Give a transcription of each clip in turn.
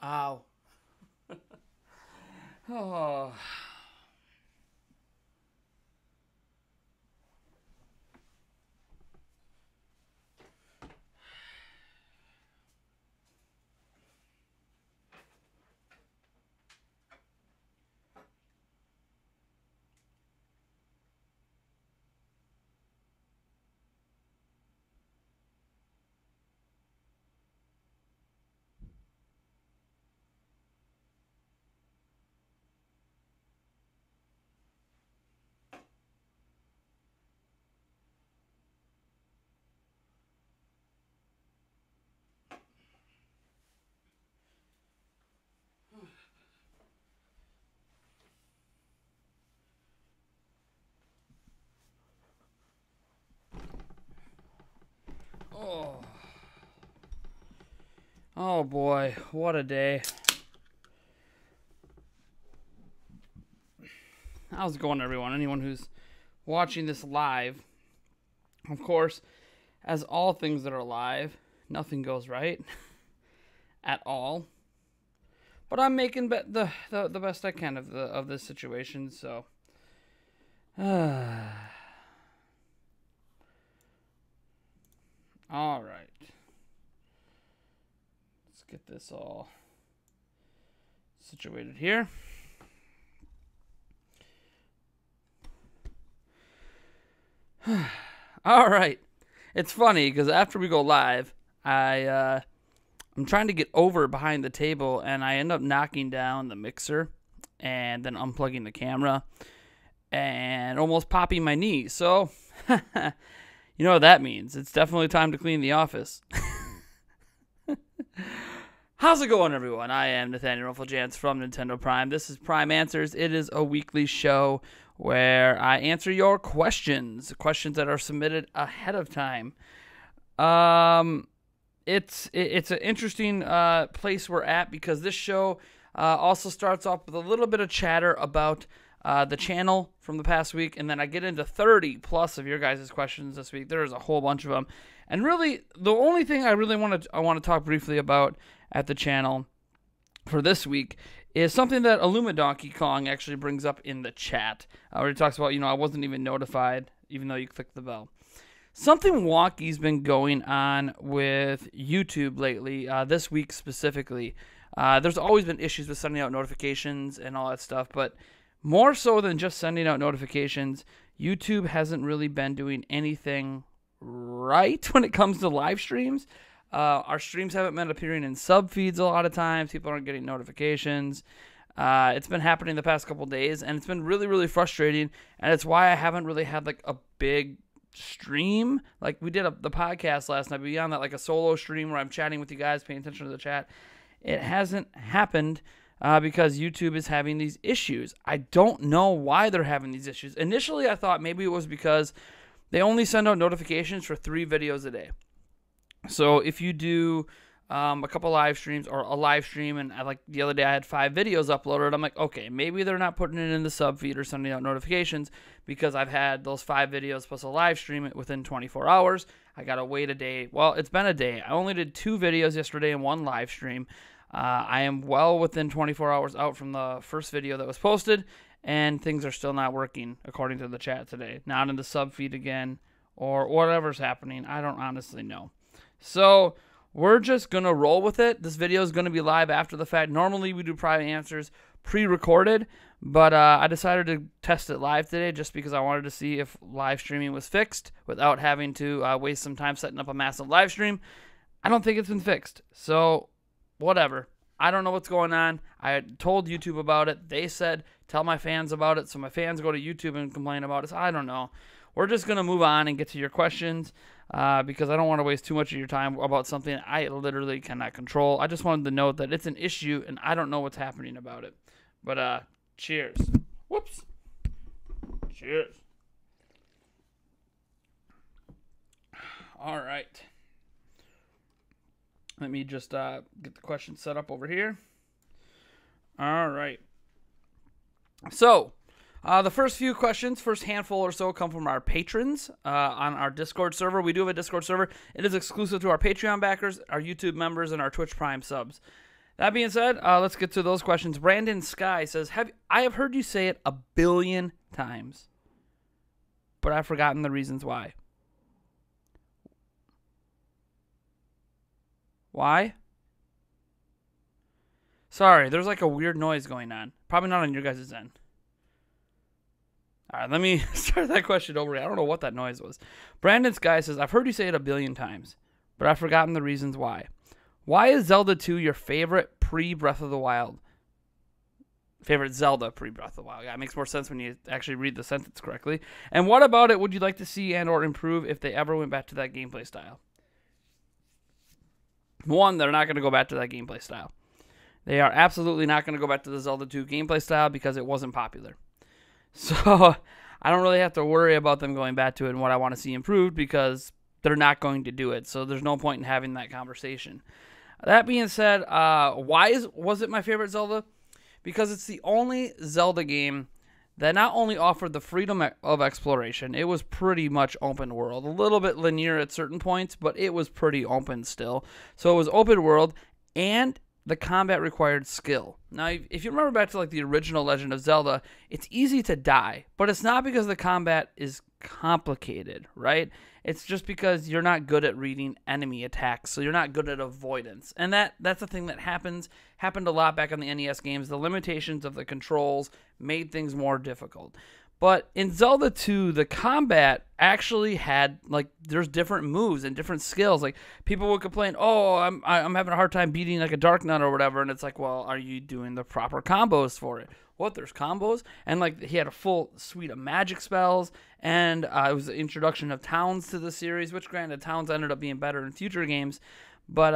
Ow. Oh. Oh. Oh boy, what a day. How's it going, everyone? Anyone who's watching this live, of course, as all things that are live, nothing goes right at all. But I'm making the best I can of this situation, so all right. Let's get this all situated here. All right. It's funny because after we go live, I'm trying to get over behind the table, and I end up knocking down the mixer and then unplugging the camera and almost popping my knee. So, you know what that means. It's definitely time to clean the office. How's it going, everyone? I am Nathaniel Rufflejans from Nintendo Prime. This is Prime Answers. It is a weekly show where I answer your questions that are submitted ahead of time. It's an interesting place we're at because this show also starts off with a little bit of chatter about the channel from the past week, and then I get into 30 plus of your guys' questions this week. There's a whole bunch of them, and really the only thing I want to talk briefly about at the channel for this week is something that Illuma Donkey Kong actually brings up in the chat, where he talks about, I wasn't even notified even though you clicked the bell. Something wonky's been going on with YouTube lately, this week specifically. There's always been issues with sending out notifications and all that stuff, but more so than just sending out notifications, YouTube hasn't really been doing anything right when it comes to live streams. Our streams haven't been appearing in sub feeds a lot of times. People aren't getting notifications. It's been happening the past couple days, and it's been really, really frustrating, and it's why I haven't really had like a big stream. Like we did the podcast last night, beyond that, like a solo stream where I'm chatting with you guys, paying attention to the chat. It hasn't happened because YouTube is having these issues. I don't know why they're having these issues. Initially, I thought maybe it was because they only send out notifications for 3 videos a day. So if you do a couple live streams or a live stream, and like the other day I had 5 videos uploaded, I'm like, okay, maybe they're not putting it in the sub feed or sending out notifications because I've had those 5 videos plus a live stream within 24 hours. I got to wait a day. Well, it's been a day. I only did 2 videos yesterday and 1 live stream. I am well within 24 hours out from the first video that was posted, and things are still not working according to the chat today. Not in the sub feed again, or whatever's happening. I don't honestly know. So we're just going to roll with it. This video is going to be live after the fact. Normally we do Prime Answers pre-recorded, but I decided to test it live today just because I wanted to see if live streaming was fixed without having to waste some time setting up a massive live stream. I don't think it's been fixed, so whatever. I don't know what's going on. I told YouTube about it. They said tell my fans about it, so my fans go to YouTube and complain about it. So I don't know. We're just going to move on and get to your questions because I don't want to waste too much of your time about something I literally cannot control. I just wanted to note that it's an issue, and I don't know what's happening about it. But cheers. Whoops. Cheers. All right. Let me just get the question set up over here. All right. So, the first few questions, first handful or so, come from our patrons on our Discord server. We do have a Discord server. It is exclusive to our Patreon backers, our YouTube members, and our Twitch Prime subs. That being said, let's get to those questions. Brandon Sky says, I have heard you say it 1 billion times, but I've forgotten the reasons why. Why? Sorry, there's like a weird noise going on. Probably not on your guys' end. All right, let me start that question over. I don't know what that noise was. Brandon Sky says, I've heard you say it 1 billion times, but I've forgotten the reasons why. Why is Zelda 2 your favorite pre-Breath of the Wild? Favorite Zelda pre-Breath of the Wild. Yeah, it makes more sense when you actually read the sentence correctly. And what about it would you like to see and or improve if they ever went back to that gameplay style? One, they're not going to go back to that gameplay style. They are absolutely not going to go back to the Zelda 2 gameplay style because it wasn't popular. So I don't really have to worry about them going back to it and what I want to see improved because they're not going to do it. So there's no point in having that conversation. That being said, why was it my favorite Zelda? Because it's the only Zelda game that not only offered the freedom of exploration, it was pretty much open world. A little bit linear at certain points, but it was pretty open still. So it was open world, and the combat required skill. Now, if you remember back to like the original Legend of Zelda, it's easy to die, but it's not because the combat is complicated, right? It's just because you're not good at reading enemy attacks, so you're not good at avoidance. And that's the thing that happened a lot back on the NES games. The limitations of the controls made things more difficult. But in Zelda 2, the combat actually had, like, there's different moves and different skills. Like, people would complain, oh, I'm having a hard time beating, like, a Dark Knight or whatever. And it's like, well, are you doing the proper combos for it? What, there's combos? And, like, he had a full suite of magic spells. And it was the introduction of towns to the series, which, granted, towns ended up being better in future games. But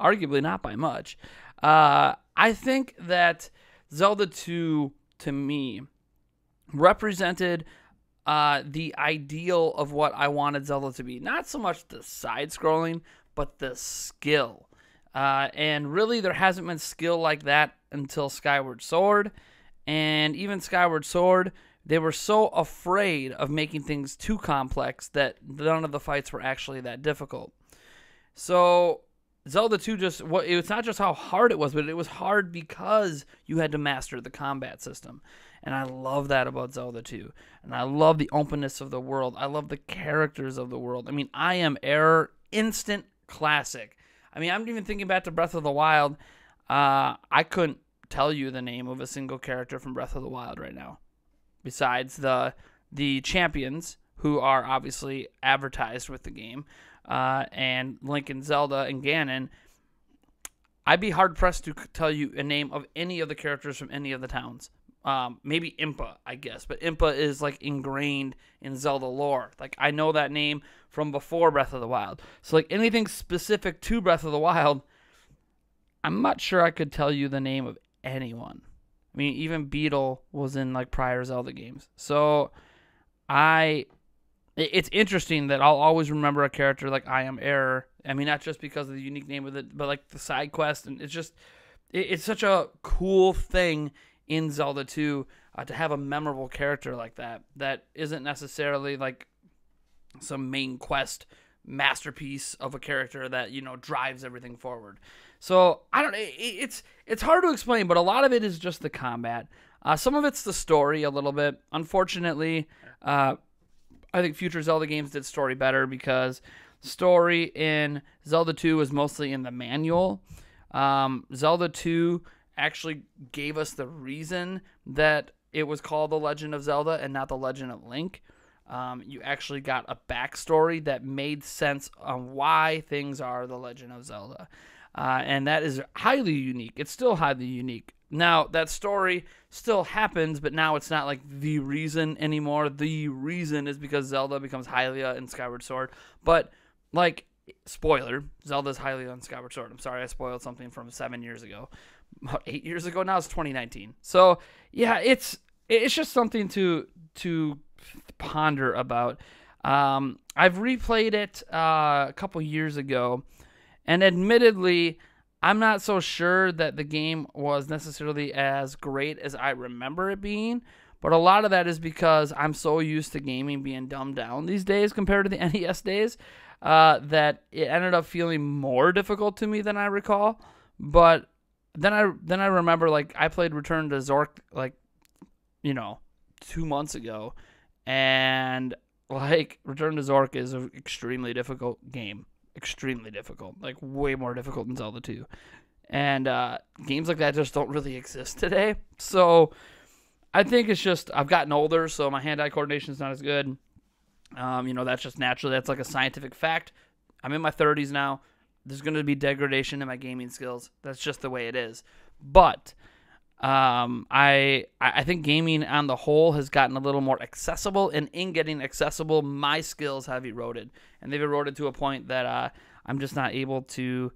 arguably not by much. I think that Zelda 2, to me, represented the ideal of what I wanted Zelda to be. Not so much the side-scrolling, but the skill. And really, there hasn't been skill like that until Skyward Sword. And even Skyward Sword, they were so afraid of making things too complex that none of the fights were actually that difficult. So Zelda 2 it's not just how hard it was, but it was hard because you had to master the combat system. And I love that about Zelda 2. And I love the openness of the world. I love the characters of the world. I mean, I Am Error, instant classic. I mean, I'm even thinking back to Breath of the Wild. I couldn't tell you the name of a single character from Breath of the Wild right now. Besides the champions, who are obviously advertised with the game, and Link and Zelda and Ganon, I'd be hard-pressed to tell you a name of any of the characters from any of the towns. Maybe Impa, I guess. But Impa is, like, ingrained in Zelda lore. Like, I know that name from before Breath of the Wild. So, like, anything specific to Breath of the Wild, I'm not sure I could tell you the name of anyone. I mean, even Beetle was in, like, prior Zelda games. So, it's interesting that I'll always remember a character like I Am Error. I mean, not just because of the unique name of it, but, like, the side quest. And it's such a cool thing in Zelda 2 to have a memorable character like that isn't necessarily like some main quest masterpiece of a character that, you know, drives everything forward. So I don't, it's hard to explain, but a lot of it is just the combat. Some of it's the story a little bit. Unfortunately, I think future Zelda games did story better because story in Zelda 2 was mostly in the manual. Zelda 2 actually gave us the reason that it was called The Legend of Zelda and not The Legend of Link. You actually got a backstory that made sense on why things are The Legend of Zelda. And that is highly unique. It's still highly unique. Now, that story still happens, but now it's not like the reason anymore. The reason is because Zelda becomes Hylia in Skyward Sword. But, like, spoiler, Zelda's Hylia in Skyward Sword. I'm sorry I spoiled something from 7 years ago. About 8 years ago now, it's 2019. So yeah, it's just something to ponder about. I've replayed it a couple years ago, and admittedly, I'm not so sure that the game was necessarily as great as I remember it being. But a lot of that is because I'm so used to gaming being dumbed down these days compared to the NES days, that it ended up feeling more difficult to me than I recall. But then I remember, like, I played Return to Zork, like, 2 months ago, and like Return to Zork is an extremely difficult game. Extremely difficult. Like, way more difficult than Zelda 2. And games like that just don't really exist today. So I think it's just I've gotten older, so my hand-eye coordination is not as good. That's just naturally. That's like a scientific fact. I'm in my 30s now. There's going to be degradation in my gaming skills. That's just the way it is. But I think gaming on the whole has gotten a little more accessible, and in getting accessible, my skills have eroded, and they've eroded to a point that I'm just not able to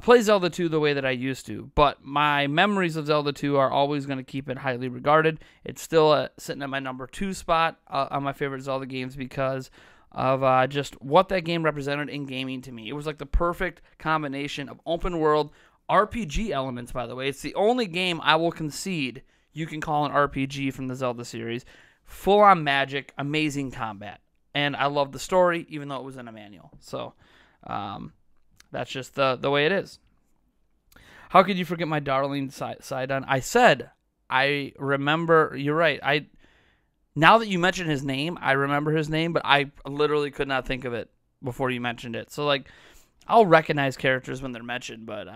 play Zelda 2 the way that I used to. But my memories of Zelda 2 are always going to keep it highly regarded. It's still sitting at my number 2 spot on my favorite Zelda games because of just what that game represented in gaming to me. It was like the perfect combination of open world RPG elements, by the way. It's the only game I will concede you can call an RPG from the Zelda series. Full-on magic, amazing combat. And I love the story, even though it was in a manual. So, that's just the way it is. How could you forget my darling Sidon? I said, I remember, you're right. Now that you mentioned his name, I remember his name, but I literally could not think of it before you mentioned it. So, like, I'll recognize characters when they're mentioned, but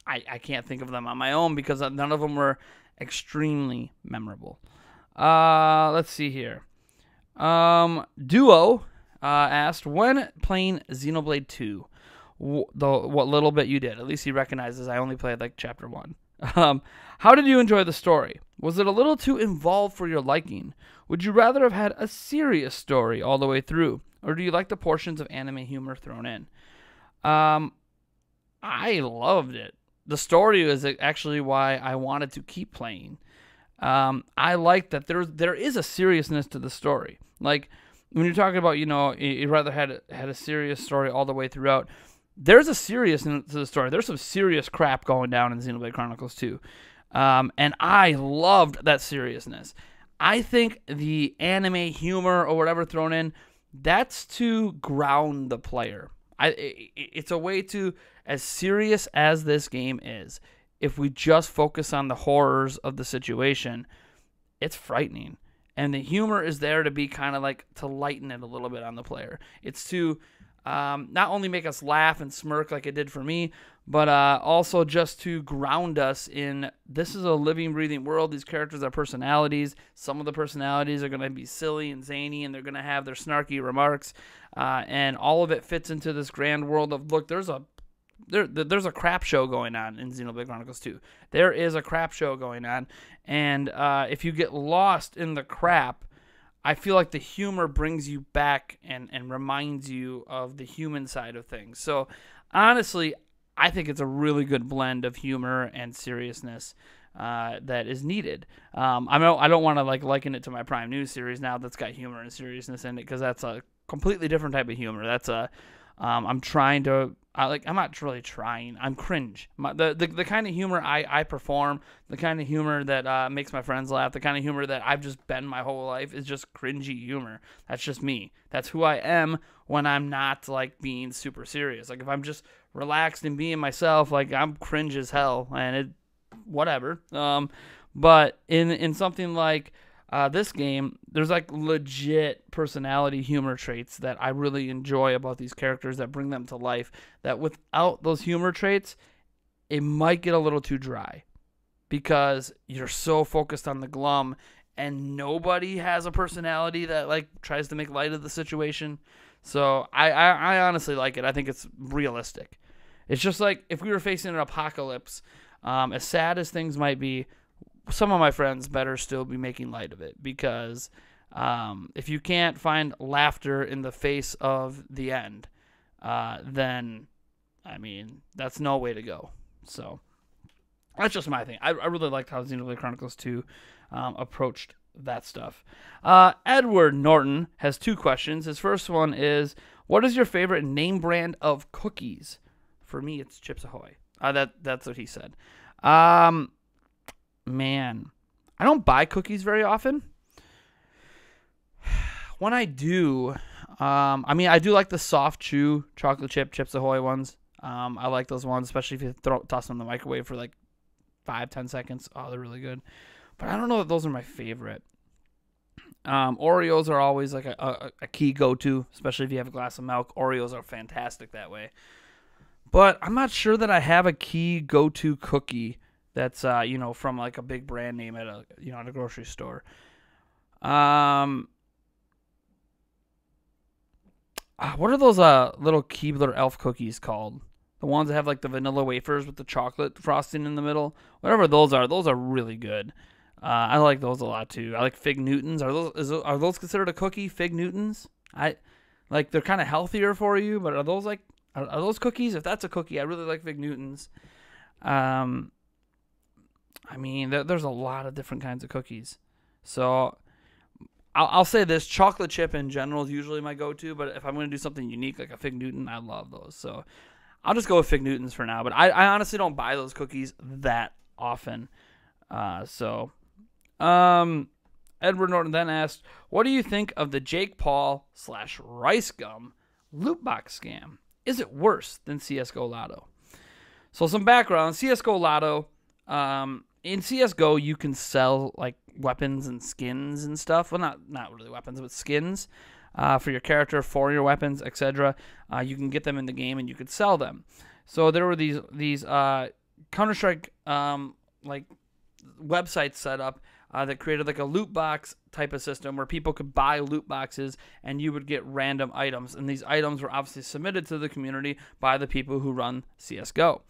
I can't think of them on my own because none of them were extremely memorable. Let's see here. Duo asked, when playing Xenoblade 2, what little bit you did. At least he recognizes I only played like chapter 1. How did you enjoy the story? Was it a little too involved for your liking? Would you rather have had a serious story all the way through? Or do you like the portions of anime humor thrown in? I loved it. The story is actually why I wanted to keep playing. I like that there is a seriousness to the story. Like, when you're talking about, you'd rather had a serious story all the way throughout, there's a seriousness to the story. There's some serious crap going down in Xenoblade Chronicles 2. And I loved that seriousness. I think the anime humor or whatever thrown in, that's to ground the player. It's a way to, as serious as this game is, if we just focus on the horrors of the situation, it's frightening. And the humor is there to be kind of like to lighten it a little bit on the player. It's to not only make us laugh and smirk like it did for me, but also just to ground us in this is a living, breathing world. These characters have personalities. Some of the personalities are going to be silly and zany, and they're going to have their snarky remarks. And all of it fits into this grand world of, look, there's a crap show going on in Xenoblade Chronicles 2. There is a crap show going on. And if you get lost in the crap, I feel like the humor brings you back and reminds you of the human side of things. So, honestly, I think it's a really good blend of humor and seriousness that is needed. I don't want to liken it to my Prime News series now that's got humor and seriousness in it, because that's a completely different type of humor. That's I'm not really trying. I'm cringe. The kind of humor I perform, the kind of humor that makes my friends laugh, the kind of humor that I've just been my whole life is just cringy humor. That's just me. That's who I am when I'm not like being super serious. Like if I'm just relaxed and being myself, like I'm cringe as hell, and whatever. But in something like this game, there's like legit personality humor traits that I really enjoy about these characters that bring them to life, that without those humor traits, it might get a little too dry because you're so focused on the glum and nobody has a personality that like tries to make light of the situation. So I honestly like it. I think it's realistic. It's just like if we were facing an apocalypse, as sad as things might be, some of my friends better still be making light of it, because if you can't find laughter in the face of the end, then, I mean, that's no way to go. So that's just my thing. I really liked how Xenoblade Chronicles 2 approached that stuff. Edward Norton has 2 questions. His first one is, what is your favorite name brand of cookies? For me, it's Chips Ahoy. That's what he said. Man, I don't buy cookies very often. When I do, I do like the soft chew chocolate chip Chips Ahoy ones. I like those ones, especially if you toss them in the microwave for like 5-10 seconds. Oh, they're really good. But I don't know that those are my favorite. Oreos are always like a key go-to, especially if you have a glass of milk. Oreos are fantastic that way. But I'm not sure that I have a key go-to cookie that's from like a big brand name at a grocery store. What are those little Keebler Elf cookies called? The ones that have like the vanilla wafers with the chocolate frosting in the middle. Whatever those are really good. I like those a lot too. I like Fig Newtons. Are those considered a cookie? Fig Newtons? They're kind of healthier for you, but are those are those cookies? If that's a cookie, I really like Fig Newtons. There's a lot of different kinds of cookies. So I'll say this: chocolate chip in general is usually my go-to. But if I'm going to do something unique like a Fig Newton, I love those. So I'll just go with Fig Newtons for now. But I honestly don't buy those cookies that often. Edward Norton then asked, what do you think of the Jake Paul / Rice Gum loot box scam? Is it worse than CSGO Lotto? So some background, CSGO Lotto, in CSGO you can sell like weapons and skins and stuff. Well, not really weapons, but skins for your character, for your weapons, etc. You can get them in the game and you could sell them. So there were these Counter-Strike like websites set up that created like a loot box type of system where people could buy loot boxes and you would get random items. And these items were obviously submitted to the community by the people who run CSGO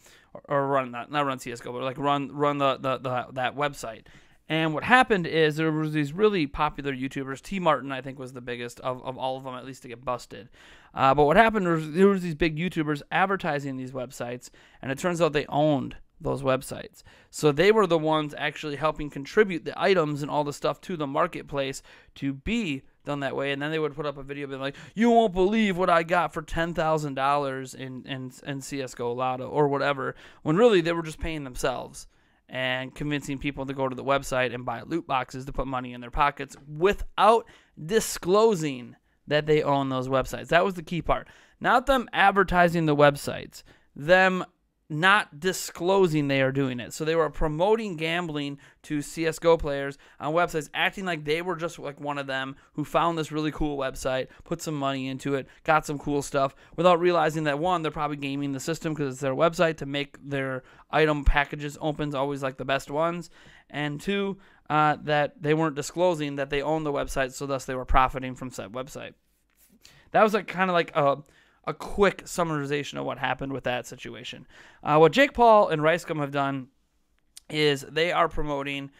or run not run CSGO, but like run that website. And what happened is there was these really popular YouTubers. T. Martin, I think, was the biggest of all of them, at least to get busted. But what happened was there was these big YouTubers advertising these websites, and it turns out they owned those websites. So they were the ones actually helping contribute the items and all the stuff to the marketplace to be done that way. And then they would put up a video being like, you won't believe what I got for $10,000 in CSGO Lotto or whatever, when really they were just paying themselves and convincing people to go to the website and buy loot boxes to put money in their pockets without disclosing that they own those websites. That was the key part. Not them advertising the websites, them not disclosing they are doing it. So they were promoting gambling to CSGO players on websites, acting like they were just like one of them who found this really cool website, put some money into it, got some cool stuff, without realizing that, one, they're probably gaming the system because it's their website to make their item packages opens always like the best ones, and two, that they weren't disclosing that they own the website, so thus they were profiting from said website. That was like kind of like a quick summarization of what happened with that situation. What Jake Paul and Rice Gum have done is they are promoting,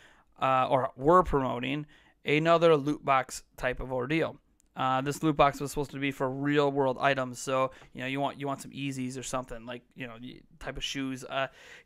or were promoting, another loot box type of ordeal. This loot box was supposed to be for real world items. So, you want some Yeezys or something, like, type of shoes.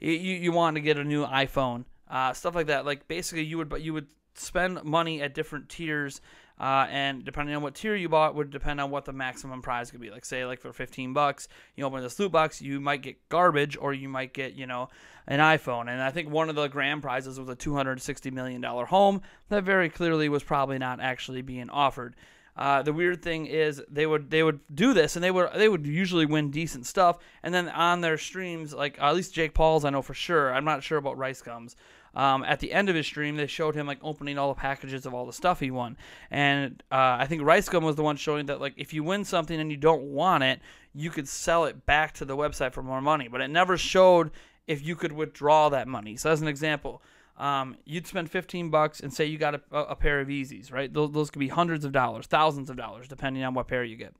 You want to get a new iPhone, stuff like that. Like, basically you would spend money at different tiers, and depending on what tier you bought would depend on what the maximum prize could be. Like, say, like for $15, you open this loot box, you might get garbage, or you might get, an iPhone. And I think one of the grand prizes was a $260 million home that very clearly was probably not actually being offered. The weird thing is they would do this, and they would usually win decent stuff, and then on their streams, like at least Jake Paul's, I know for sure. I'm not sure about Rice Gum's. At the end of his stream, they showed him like opening all the packages of all the stuff he won, and I think Rice Gum was the one showing that like if you win something and you don't want it, you could sell it back to the website for more money, but it never showed if you could withdraw that money. So as an example, you'd spend $15 and say you got a pair of Yeezys, right? Those could be hundreds of dollars, thousands of dollars, depending on what pair you get.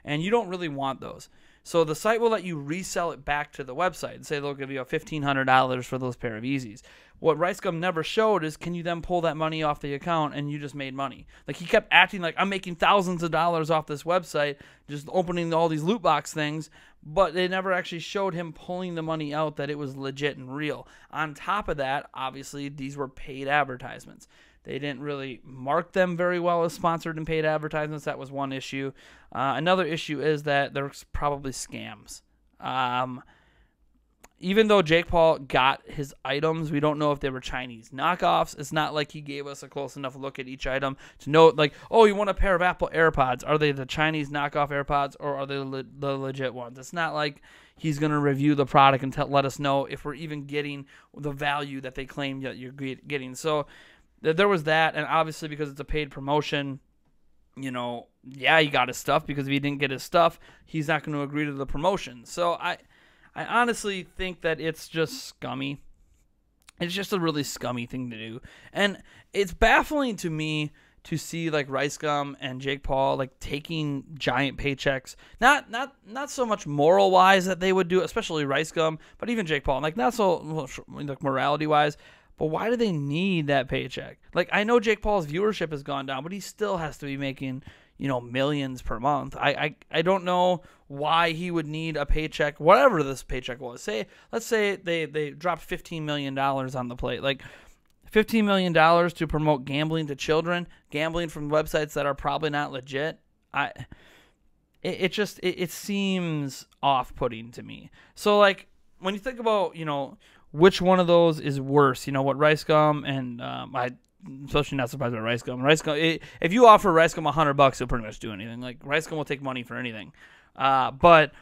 And you don't really want those. So the site will let you resell it back to the website and say they'll give you $1,500 for those pair of Yeezys. What Rice Gum never showed is, can you then pull that money off the account and you just made money? Like, he kept acting like, I'm making thousands of dollars off this website, just opening all these loot box things, but they never actually showed him pulling the money out, that it was legit and real. On top of that, obviously, these were paid advertisements. They didn't really mark them very well as sponsored and paid advertisements. That was one issue. Another issue is that there's probably scams. even though Jake Paul got his items, we don't know if they were Chinese knockoffs. It's not like he gave us a close enough look at each item to know, like, oh, you want a pair of Apple AirPods. Are they the Chinese knockoff AirPods or are they the legit ones? It's not like he's going to review the product and let us know if we're even getting the value that they claim that you're getting. So there was that, and obviously because it's a paid promotion, you know, yeah, he got his stuff, because if he didn't get his stuff, he's not going to agree to the promotion. So I honestly think that it's just scummy. It's just a really scummy thing to do. And it's baffling to me to see like RiceGum and Jake Paul like taking giant paychecks. Not so much moral wise that they would do, especially RiceGum, but even Jake Paul. Like not so like morality wise. But why do they need that paycheck? Like I know Jake Paul's viewership has gone down, but he still has to be making, you know, millions per month. I don't know why he would need a paycheck, whatever this paycheck was. Let's say they dropped $15 million on the plate. Like $15 million to promote gambling to children, gambling from websites that are probably not legit. It seems off-putting to me. So like when you think about, you know, which one of those is worse, you know, what RiceGum and I'm especially not surprised by RiceGum. If you offer RiceGum $100, he'll pretty much do anything. Like RiceGum will take money for anything. But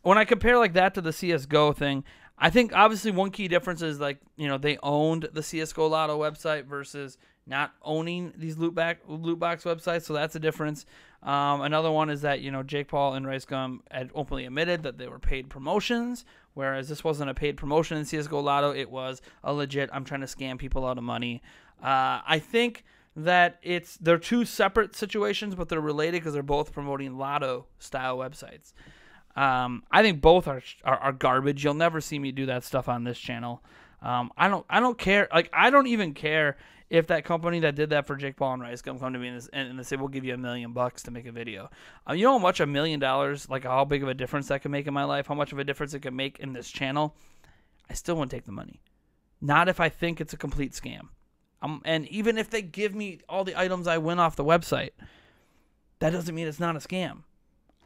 when I compare like that to the CS:GO thing, I think obviously one key difference is like, you know, they owned the CS:GO Lotto website versus not owning these loot box websites, so that's a difference. Another one is that, you know, Jake Paul and RiceGum had openly admitted that they were paid promotions, whereas this wasn't a paid promotion in CS:GO Lotto. It was a legit, I'm trying to scam people out of money. I think that they're two separate situations, but they're related because they're both promoting Lotto-style websites. I think both are garbage. You'll never see me do that stuff on this channel. I don't care. Like I don't even care if that company that did that for Jake Paul and RiceGum come to me and they say we'll give you $1 million to make a video. You know how much $1 million, like how big of a difference that could make in my life, how much of a difference it could make in this channel. I still wouldn't take the money. Not if I think it's a complete scam. And even if they give me all the items I win off the website, that doesn't mean it's not a scam.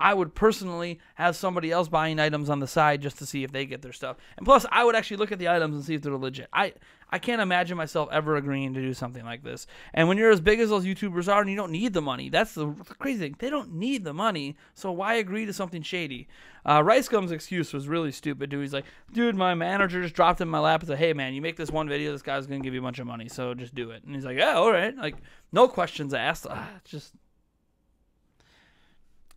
I would personally have somebody else buying items on the side just to see if they get their stuff. And plus, I would actually look at the items and see if they're legit. I can't imagine myself ever agreeing to do something like this. And when you're as big as those YouTubers are and you don't need the money, that's the crazy thing. They don't need the money, so why agree to something shady? RiceGum's excuse was really stupid, dude. He's like, dude, my manager just dropped in my lap and said, hey, man, you make this one video, this guy's going to give you a bunch of money, so just do it. And he's like, yeah, all right. Like, no questions asked. Just...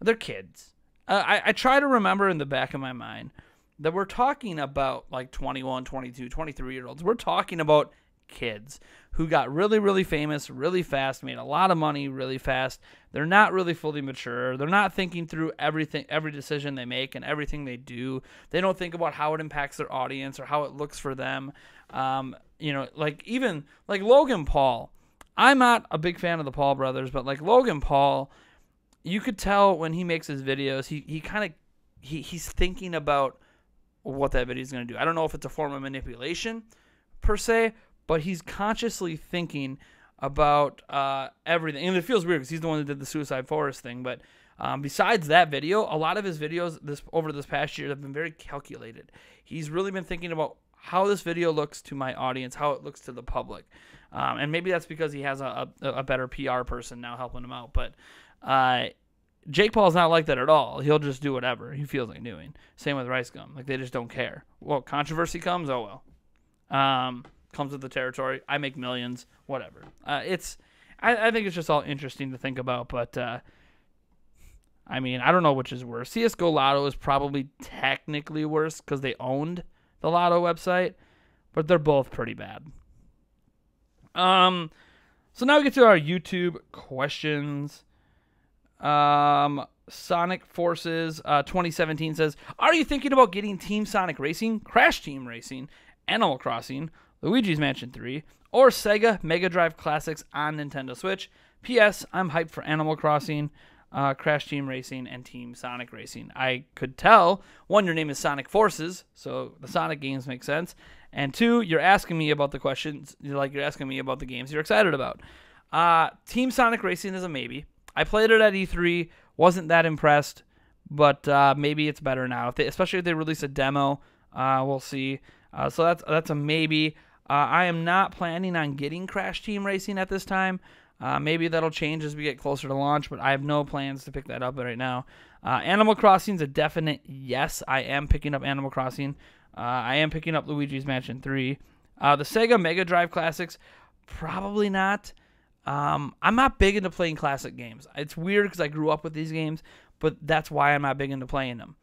They're kids. I try to remember in the back of my mind that we're talking about like 21, 22, 23-year-olds. We're talking about kids who got really, really famous really fast, made a lot of money really fast. They're not really fully mature. They're not thinking through everything, every decision they make and everything they do. They don't think about how it impacts their audience or how it looks for them. You know, like even like Logan Paul. I'm not a big fan of the Paul brothers, but like Logan Paul, you could tell when he makes his videos, he's thinking about what that video is going to do. I don't know if it's a form of manipulation per se, but he's consciously thinking about everything. And it feels weird because he's the one that did the Suicide Forest thing. But besides that video, a lot of his videos over this past year have been very calculated. He's really been thinking about how this video looks to my audience, how it looks to the public. And maybe that's because he has a better PR person now helping him out. But Jake Paul's not like that at all. He'll just do whatever he feels like doing. Same with RiceGum. Like, they just don't care. Well, controversy comes, oh well. Comes with the territory. I make millions, whatever. I think it's just all interesting to think about, but I mean, I don't know which is worse. CS:GO Lotto is probably technically worse because they owned the Lotto website, but they're both pretty bad. So now we get to our YouTube questions. Sonic Forces 2017 says, are you thinking about getting Team Sonic Racing, Crash Team Racing, Animal Crossing, Luigi's Mansion 3, or Sega Mega Drive Classics on Nintendo Switch? P.S. I'm hyped for Animal Crossing, Crash Team Racing, and Team Sonic Racing. I could tell, one, your name is Sonic Forces, so the Sonic games make sense, and two, you're asking me about the questions, you're asking me about the games you're excited about. Team Sonic Racing is a maybe. I played it at E3, wasn't that impressed, but maybe it's better now. Especially if they release a demo We'll see. So that's a maybe. I am not planning on getting Crash Team Racing at this time. Maybe that'll change as we get closer to launch, but I have no plans to pick that up right now. Animal Crossing's a definite yes. I am picking up Animal Crossing. I am picking up Luigi's Mansion 3. The Sega Mega Drive Classics, probably not. I'm not big into playing classic games. It's weird because I grew up with these games, but that's why I'm not big into playing them.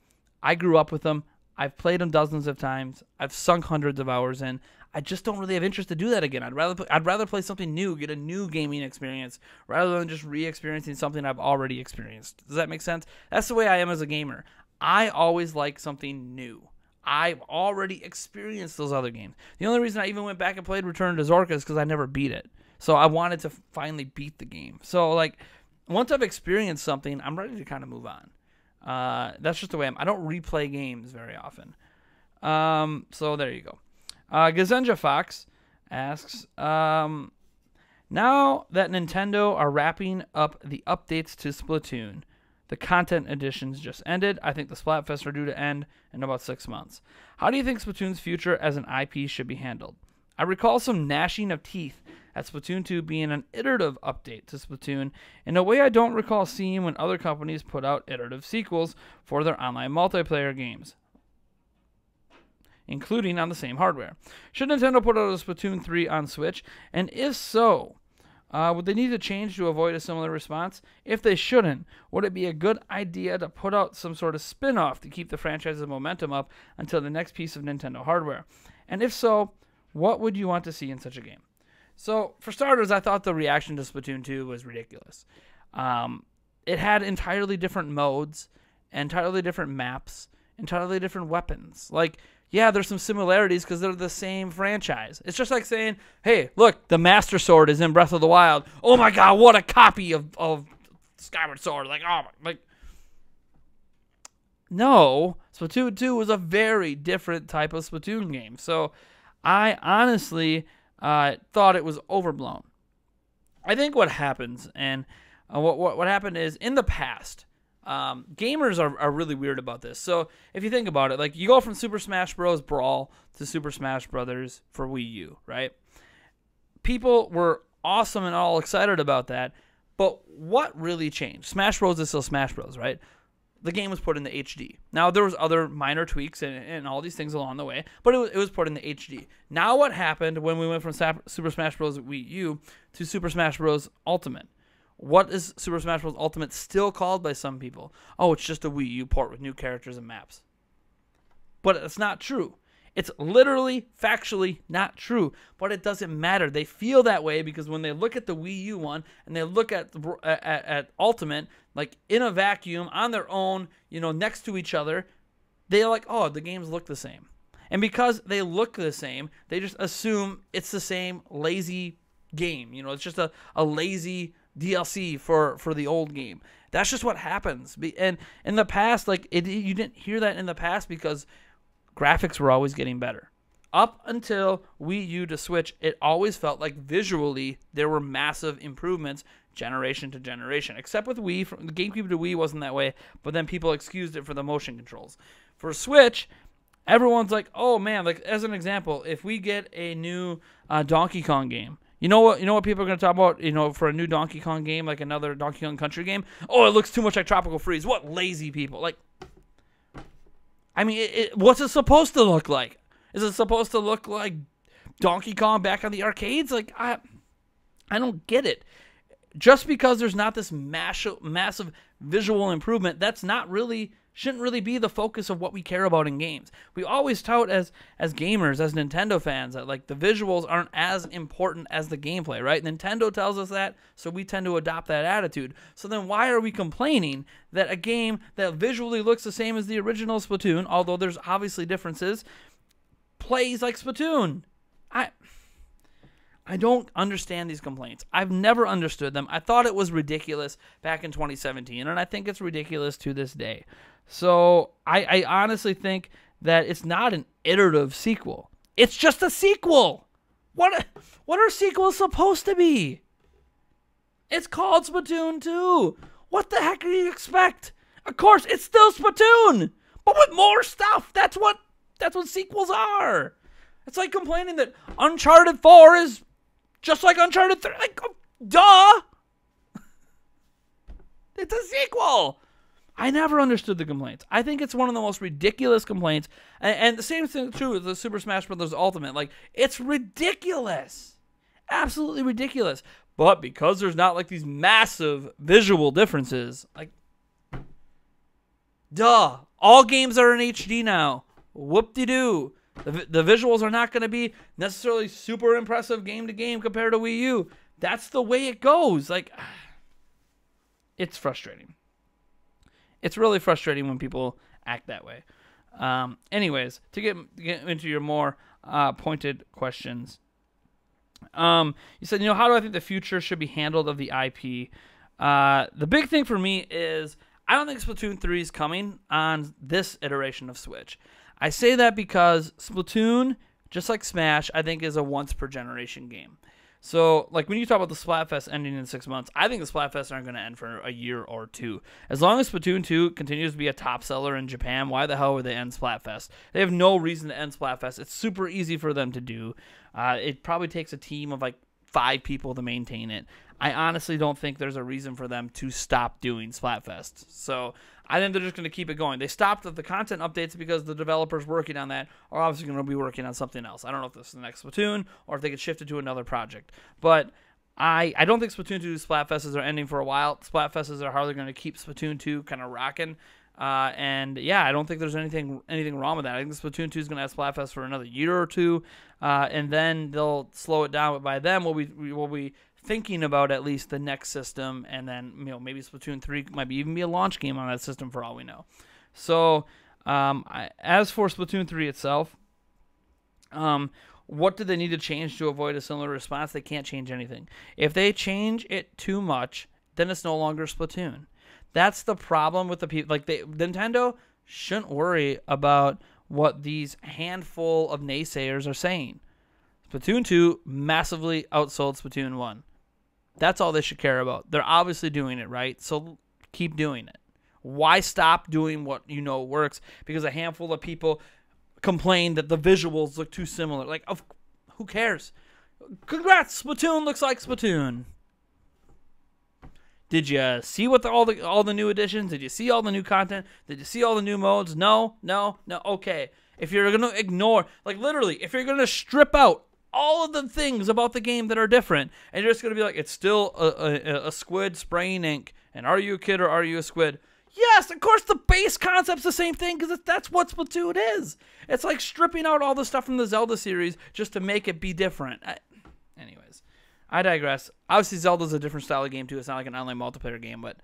I grew up with them. I've played them dozens of times. I've sunk hundreds of hours in. I just don't really have interest to do that again. I'd rather play something new, get a new gaming experience, rather than just re-experiencing something I've already experienced. Does that make sense? That's the way I am as a gamer. I always like something new. I've already experienced those other games. The only reason I even went back and played Return to Zorka is because I never beat it. So I wanted to finally beat the game. So, like, once I've experienced something, I'm ready to kind of move on. That's just the way I don't replay games very often. So there you go. Gazenja Fox asks, now that Nintendo are wrapping up the updates to Splatoon, the content editions just ended. I think the Splatfest are due to end in about 6 months. How do you think Splatoon's future as an IP should be handled? I recall some gnashing of teeth at Splatoon 2 being an iterative update to Splatoon in a way I don't recall seeing when other companies put out iterative sequels for their online multiplayer games, including on the same hardware. Should Nintendo put out a Splatoon 3 on Switch? And if so, would they need to change to avoid a similar response? If they shouldn't, would it be a good idea to put out some sort of spin-off to keep the franchise's momentum up until the next piece of Nintendo hardware? And if so, what would you want to see in such a game? So, for starters, I thought the reaction to Splatoon 2 was ridiculous. It had entirely different modes, entirely different maps, entirely different weapons. Like, yeah, there's some similarities because they're the same franchise. It's just like saying, hey, look, the Master Sword is in Breath of the Wild. Oh my god, what a copy of Skyward Sword. Like, oh my, like, no, Splatoon 2 was a very different type of Splatoon game. So, I honestly thought it was overblown. I think what happens, and what happened is, in the past, gamers are really weird about this. So if you think about it, like, you go from Super Smash Bros. Brawl to Super Smash Brothers for Wii U, right? People were awesome and all excited about that, but what really changed? Smash Bros. Is still Smash Bros., right? The game was put into HD. Now, there was other minor tweaks and all these things along the way, but it was put into HD. Now, what happened when we went from Super Smash Bros. Wii U to Super Smash Bros. Ultimate? What is Super Smash Bros. Ultimate still called by some people? Oh, it's just a Wii U port with new characters and maps. But it's not true. It's literally, factually not true. But it doesn't matter. They feel that way because when they look at the Wii U one and they look at Ultimate, like, in a vacuum, on their own, you know, next to each other, they're like, oh, the games look the same. And because they look the same, they just assume it's the same lazy game. You know, it's just a lazy DLC for the old game. That's just what happens. And in the past, like, you didn't hear that in the past because graphics were always getting better. Up until Wii U to Switch, it always felt like visually there were massive improvements generation to generation. Except with Wii, from the GameCube to Wii wasn't that way, but then people excused it for the motion controls. For Switch, everyone's like, oh man, like, as an example, if we get a new Donkey Kong game, you know what people are going to talk about, you know, for a new Donkey Kong game, like another Donkey Kong Country game? Oh, it looks too much like Tropical Freeze. What lazy people. Like, I mean, what's it supposed to look like? Is it supposed to look like Donkey Kong back on the arcades? Like, I don't get it. Just because there's not this massive visual improvement, shouldn't really be the focus of what we care about in games. We always tout as gamers, as Nintendo fans, that, like, the visuals aren't as important as the gameplay, right? Nintendo tells us that, so we tend to adopt that attitude. So then why are we complaining that a game that visually looks the same as the original Splatoon, although there's obviously differences, plays like Splatoon? I don't understand these complaints. I've never understood them. I thought it was ridiculous back in 2017, and I think it's ridiculous to this day. So I honestly think that it's not an iterative sequel. It's just a sequel. What are sequels supposed to be? It's called Splatoon 2. What the heck do you expect? Of course, it's still Splatoon, but with more stuff. That's what That's what sequels are. It's like complaining that Uncharted 4 is just like Uncharted 3. Like, duh! It's a sequel. I never understood the complaints. I think it's one of the most ridiculous complaints. And the same thing true with the Super Smash Bros. Ultimate. Like, it's ridiculous. Absolutely ridiculous. But because there's not like these massive visual differences, like, duh. All games are in HD now. Whoop-de-doo. The visuals are not going to be necessarily super impressive game to game compared to Wii U. That's the way it goes. Like, it's frustrating. It's really frustrating when people act that way. Anyways, to get into your more pointed questions. You said, how do I think the future should be handled of the IP? The big thing for me is I don't think Splatoon 3 is coming on this iteration of Switch. I say that because Splatoon, just like Smash, I think is a once-per-generation game. So, like, when you talk about the Splatfest ending in 6 months, I think the Splatfests aren't going to end for a year or two. As long as Splatoon 2 continues to be a top seller in Japan, why the hell would they end Splatfest? They have no reason to end Splatfest. It's super easy for them to do. It probably takes a team of, like, 5 people to maintain it. I honestly don't think there's a reason for them to stop doing Splatfest. So, I think they're just going to keep it going. They stopped the content updates because the developers working on that are obviously going to be working on something else. I don't know if this is the next Splatoon or if they get shifted to another project. But I don't think Splatoon 2 Splatfests are ending for a while. Splatfests are hardly going to keep Splatoon 2 kind of rocking. And yeah, I don't think there's anything wrong with that. I think Splatoon 2 is going to have Splatfest for another year or two, and then they'll slow it down. But by then, we'll be thinking about at least the next system, and then maybe Splatoon 3 might even be a launch game on that system for all we know. So as for Splatoon 3 itself, what do they need to change to avoid a similar response? They can't change anything. If they change it too much, then it's no longer Splatoon. That's the problem with the people. Like, Nintendo shouldn't worry about what these handful of naysayers are saying. Splatoon 2 massively outsold Splatoon 1. That's all they should care about. They're obviously doing it right, so keep doing it. Why stop doing what works? Because a handful of people complain that the visuals look too similar. Like, who cares? Congrats, Splatoon looks like Splatoon. Did you see what all the new additions? Did you see all the new content? Did you see all the new modes? No. Okay. If you're going to ignore, like, literally, if you're going to strip out all of the things about the game that are different, and you're just going to be like, it's still a squid spraying ink, and are you a kid or are you a squid? Yes, of course the base concept's the same thing, because that's what Splatoon is. It's like stripping out all the stuff from the Zelda series just to make it be different. Anyways, I digress. Obviously, Zelda's a different style of game, too. It's not like an online multiplayer game, but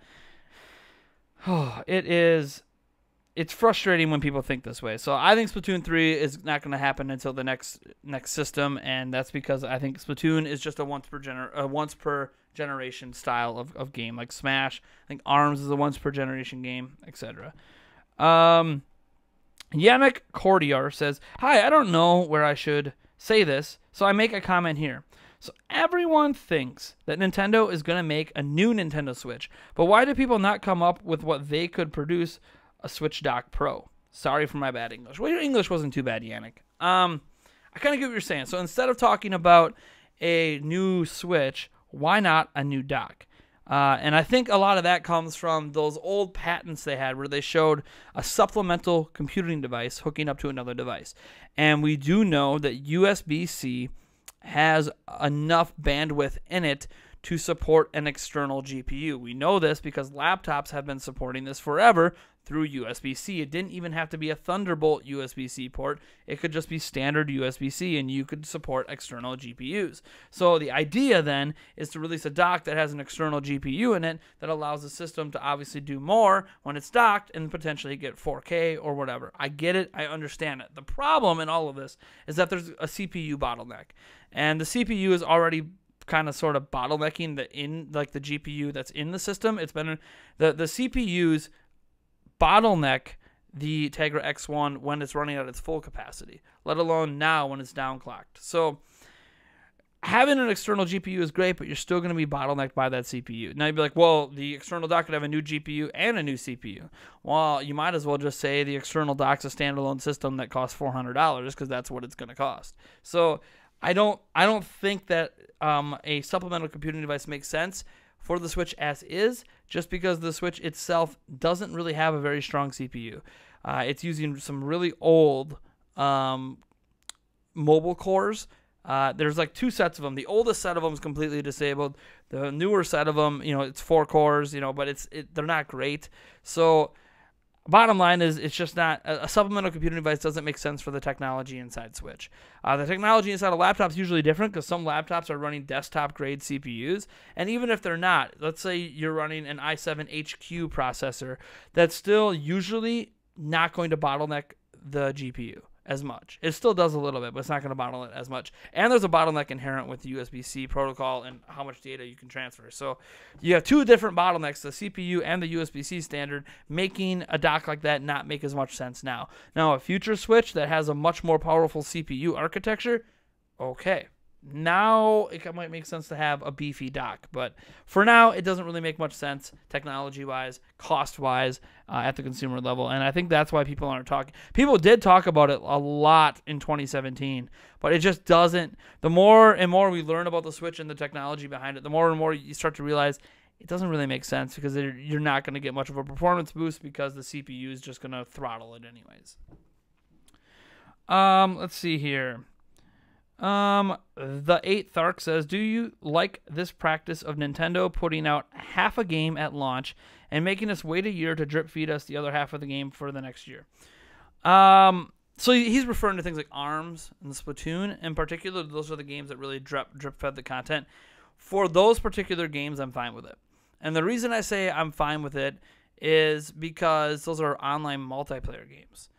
it's frustrating when people think this way. So I think Splatoon 3 is not going to happen until the next system, and that's because I think Splatoon is just a once per generation style of game, like Smash. I think ARMS is a once per generation game, etc. Yannick Cordiar says, "Hi, I don't know where I should say this, so I make a comment here. So everyone thinks that Nintendo is going to make a new Nintendo Switch, but why do people not come up with what they could produce a Switch Dock Pro?" Sorry for my bad English. Well, your English wasn't too bad, Yannick. I kind of get what you're saying. So instead of talking about a new Switch, why not a new dock? And I think a lot of that comes from those old patents they had where they showed a supplemental computing device hooking up to another device. And we do know that USB-C has enough bandwidth in it to support an external GPU. We know this because laptops have been supporting this forever through USB-C. It didn't even have to be a Thunderbolt USB-C port. It could just be standard USB-C, and you could support external GPUs. So the idea then is to release a dock that has an external GPU in it that allows the system to obviously do more when it's docked and potentially get 4K or whatever. I get it. I understand it. The problem in all of this is that there's a CPU bottleneck, and the CPU is already kind of sort of bottlenecking the GPU that's in the system. It's been the CPUs bottleneck the Tegra X1 when it's running at its full capacity, let alone now when it's downclocked. So having an external GPU is great, but you're still going to be bottlenecked by that CPU. Now you'd be like, well, the external dock could have a new GPU and a new CPU. Well, you might as well just say the external dock's a standalone system that costs $400 because that's what it's going to cost. So I don't think that a supplemental computing device makes sense for the Switch as is, just because the Switch itself doesn't really have a very strong CPU. It's using some really old mobile cores. There's like 2 sets of them. The oldest set of them is completely disabled. The newer set of them, it's 4 cores, but they're not great. So bottom line is it's just not a supplemental computing device doesn't make sense for the technology inside Switch. The technology inside a laptop is usually different because some laptops are running desktop grade CPUs, and even if they're not, let's say you're running an i7 HQ processor, that's still usually not going to bottleneck the GPU as much. It still does a little bit, but it's not going to bottleneck as much. And there's a bottleneck inherent with the USB-C protocol and how much data you can transfer. So you have 2 different bottlenecks, the CPU and the USB-C standard, making a dock like that not make as much sense now. Now, a future Switch that has a much more powerful CPU architecture, okay. Now it might make sense to have a beefy dock, but for now it doesn't really make much sense technology-wise, cost-wise, at the consumer level, and I think that's why people aren't talking. People did talk about it a lot in 2017, but it just doesn't. The more and more we learn about the Switch and the technology behind it, the more and more you start to realize it doesn't really make sense because you're not going to get much of a performance boost because the CPU is just going to throttle it anyways. Let's see here. The 8th Thark says, do you like this practice of Nintendo putting out half a game at launch and making us wait a year to drip feed us the other half of the game for the next year? So he's referring to things like ARMS and Splatoon in particular. Those are the games that really drip fed the content. For those particular games, I'm fine with it. And the reason I say I'm fine with it is because those are online multiplayer games.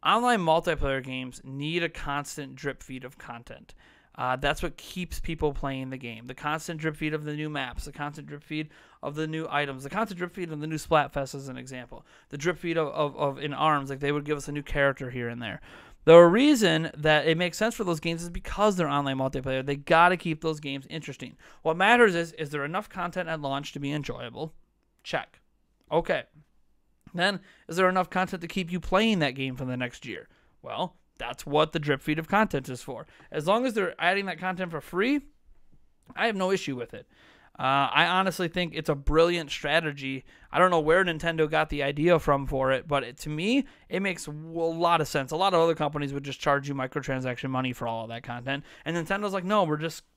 Online multiplayer games need a constant drip feed of content. That's what keeps people playing the game. The constant drip feed of the new maps, the constant drip feed of the new items, the constant drip feed of the new Splatfest as an example. The drip feed of in ARMS, like they would give us a new character here and there. The reason that it makes sense for those games is because they're online multiplayer. They got to keep those games interesting. What matters is there enough content at launch to be enjoyable? Check. Okay. Then, is there enough content to keep you playing that game for the next year? Well, that's what the drip feed of content is for. As long as they're adding that content for free, I have no issue with it. I honestly think it's a brilliant strategy. I don't know where Nintendo got the idea from for it, but to me, it makes a lot of sense. A lot of other companies would just charge you microtransaction money for all of that content. And Nintendo's like, no,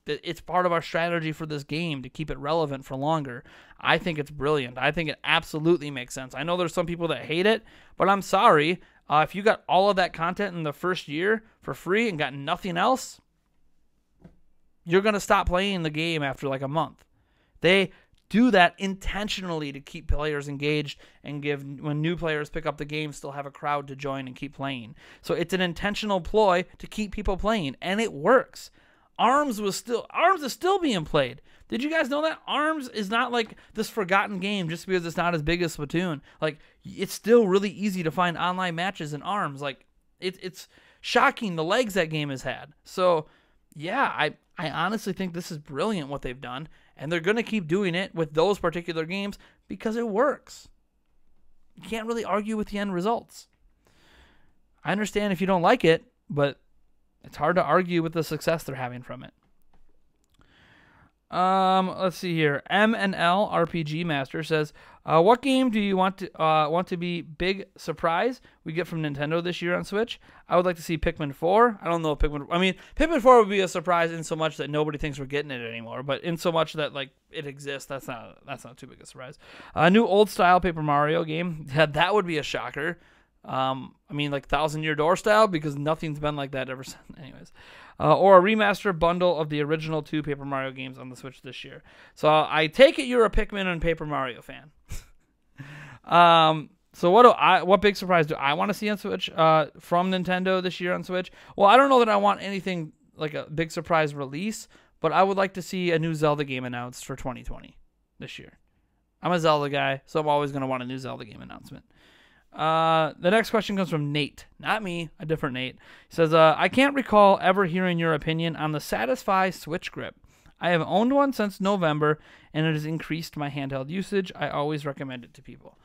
it's part of our strategy for this game to keep it relevant for longer. I think it's brilliant. I think it absolutely makes sense. I know there's some people that hate it, but I'm sorry. If you got all of that content in the first year for free and got nothing else, you're going to stop playing the game after like a month. They do that intentionally to keep players engaged and when new players pick up the game, still have a crowd to join and keep playing. So it's an intentional ploy to keep people playing, and it works. ARMS is still being played. Did you guys know that? ARMS is not like this forgotten game just because it's not as big as Splatoon. Like, it's still really easy to find online matches in ARMS. Like, it's shocking the legs that game has had. So, yeah, I honestly think this is brilliant what they've done. And they're going to keep doing it with those particular games because it works. You can't really argue with the end results. I understand if you don't like it, but it's hard to argue with the success they're having from it. Let's see here. M&L RPG Master says, what game do you want to be big surprise we get from Nintendo this year on Switch? I would like to see Pikmin 4. I don't know if Pikmin 4 would be a surprise in so much that nobody thinks we're getting it anymore, but in so much that like it exists, that's not too big a surprise. A new old style Paper Mario game. Yeah, that would be a shocker. Like 1,000 Year Door style, because nothing's been like that ever since. Anyways, or a remaster bundle of the original 2 Paper Mario games on the Switch this year. So I take it you're a Pikmin and Paper Mario fan. So what big surprise do I want to see on Switch from Nintendo this year on Switch? Well, I don't know that I want anything like a big surprise release, but I would like to see a new Zelda game announced for 2020 this year. I'm a Zelda guy, so I'm always going to want a new Zelda game announcement. The next question comes from Nate. Not me, a different Nate. He says, I can't recall ever hearing your opinion on the Satisfy Switch Grip. I have owned one since November, and it has increased my handheld usage. I always recommend it to people.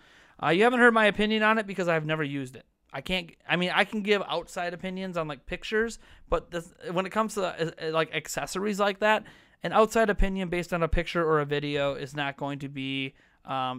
You haven't heard my opinion on it because I've never used it. I can give outside opinions on like pictures, but when it comes to like accessories like that, an outside opinion based on a picture or a video is not going to be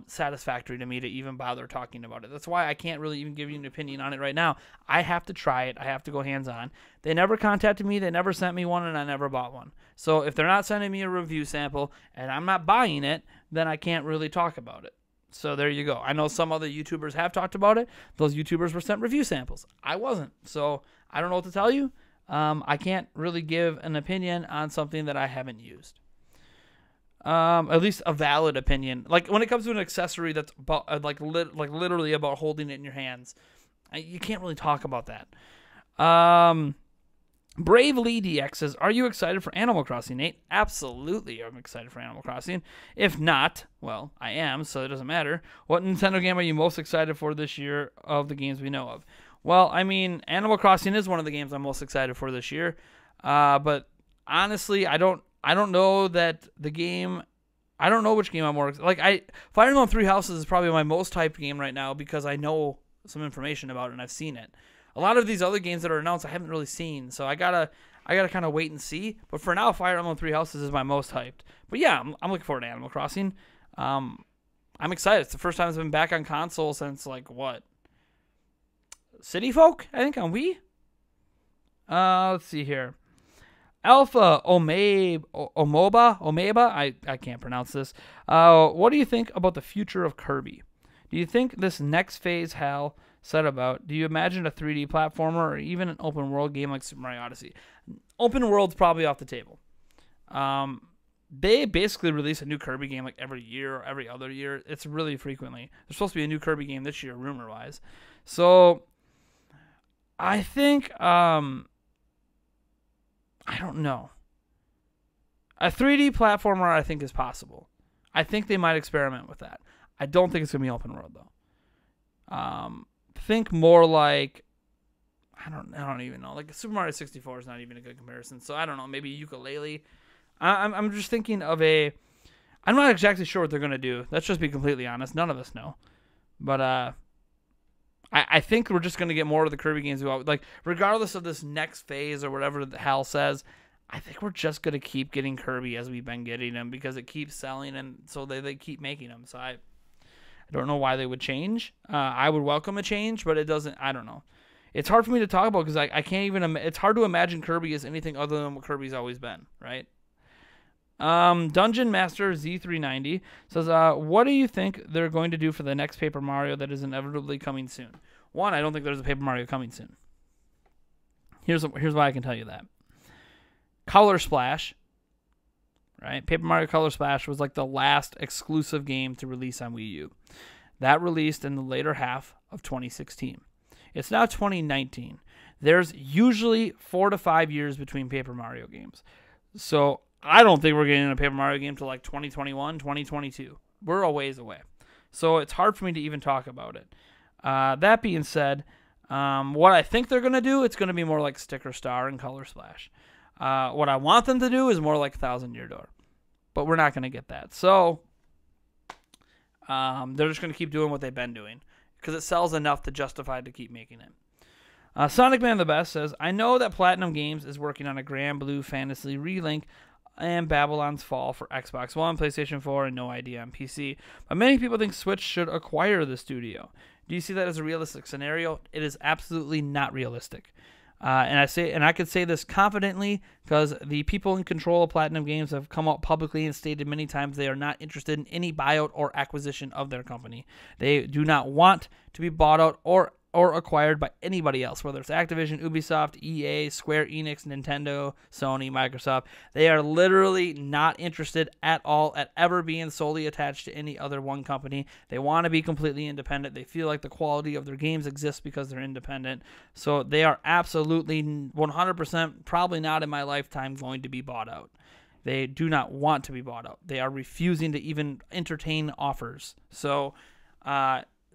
satisfactory to me to even bother talking about it. That's why I can't really even give you an opinion on it right now. I have to try it. I have to go hands-on. They never contacted me. They never sent me one, and I never bought one. So if they're not sending me a review sample and I'm not buying it, then I can't really talk about it. So there you go. I know some other YouTubers have talked about it. Those YouTubers were sent review samples. I wasn't. So I don't know what to tell you. I can't really give an opinion on something that I haven't used. At least a valid opinion. Like when it comes to an accessory that's about, literally about holding it in your hands, you can't really talk about that. Brave Lee DX says, are you excited for Animal Crossing, Nate? Absolutely, I'm excited for Animal Crossing. If not, well, I am, so it doesn't matter. What Nintendo game are you most excited for this year of the games we know of? Well, I mean, Animal Crossing is one of the games I'm most excited for this year. But honestly, I don't know that the game. I don't know which game I'm more like. Fire Emblem Three Houses is probably my most hyped game right now because I know some information about it and I've seen it. A lot of these other games that are announced I haven't really seen, so I gotta kind of wait and see. But for now, Fire Emblem Three Houses is my most hyped. But yeah, I'm looking forward to Animal Crossing. I'm excited. It's the first time it's been back on console since like what? City Folk, I think on Wii. Let's see here. Alpha Omeba, I can't pronounce this. What do you think about the future of Kirby? Do you think this next phase Hal said about, do you imagine a 3D platformer or even an open world game like Super Mario Odyssey? Open world's probably off the table. They basically release a new Kirby game like every year or every other year. It's really frequently. There's supposed to be a new Kirby game this year, rumor-wise. So I think, I don't know. A 3D platformer, I think, is possible. I think they might experiment with that. I don't think it's going to be open world, though. Think more like, I don't even know. Like Super Mario 64 is not even a good comparison. So I don't know. Maybe Yooka-Laylee. I'm just thinking of I'm not exactly sure what they're going to do. Let's just be completely honest. None of us know. But I think we're just going to get more of the Kirby games. Like, regardless of this next phase or whatever the Hal says, I think we're just going to keep getting Kirby as we've been getting them because it keeps selling, and so they keep making them. So I don't know why they would change. I would welcome a change, but it doesn't. I don't know. It's hard for me to talk about because I can't even. It's hard to imagine Kirby as anything other than what Kirby's always been, right? Dungeon Master Z390 says, what do you think they're going to do for the next Paper Mario that is inevitably coming soon? One, I don't think there's a Paper Mario coming soon. Here's why I can tell you that. Color Splash, right? Paper Mario Color Splash was like the last exclusive game to release on Wii U. That released in the later half of 2016. It's now 2019. There's usually 4 to 5 years between Paper Mario games. So I don't think we're getting a Paper Mario game till like 2021, 2022. We're a ways away. So it's hard for me to even talk about it. That being said, what I think they're going to do, it's going to be more like Sticker Star and Color Splash. What I want them to do is more like 1000 Year Door. But we're not going to get that. So they're just going to keep doing what they've been doing because it sells enough to justify to keep making it. Sonic Man the Best says, I know that Platinum Games is working on a Grand Blue Fantasy Relink and Babylon's Fall for Xbox One, PlayStation 4, and no idea on PC. But many people think Switch should acquire the studio. Do you see that as a realistic scenario? It is absolutely not realistic. And I could say this confidently because the people in control of Platinum Games have come out publicly and stated many times they are not interested in any buyout or acquisition of their company. They do not want to be bought out or acquired by anybody else, whether it's Activision, Ubisoft, EA, Square Enix, Nintendo, Sony, Microsoft. They are literally not interested at all at ever being solely attached to any other one company. They want to be completely independent. They feel like the quality of their games exists because they're independent. So they are absolutely 100%, probably not in my lifetime, going to be bought out. They do not want to be bought out. They are refusing to even entertain offers. So,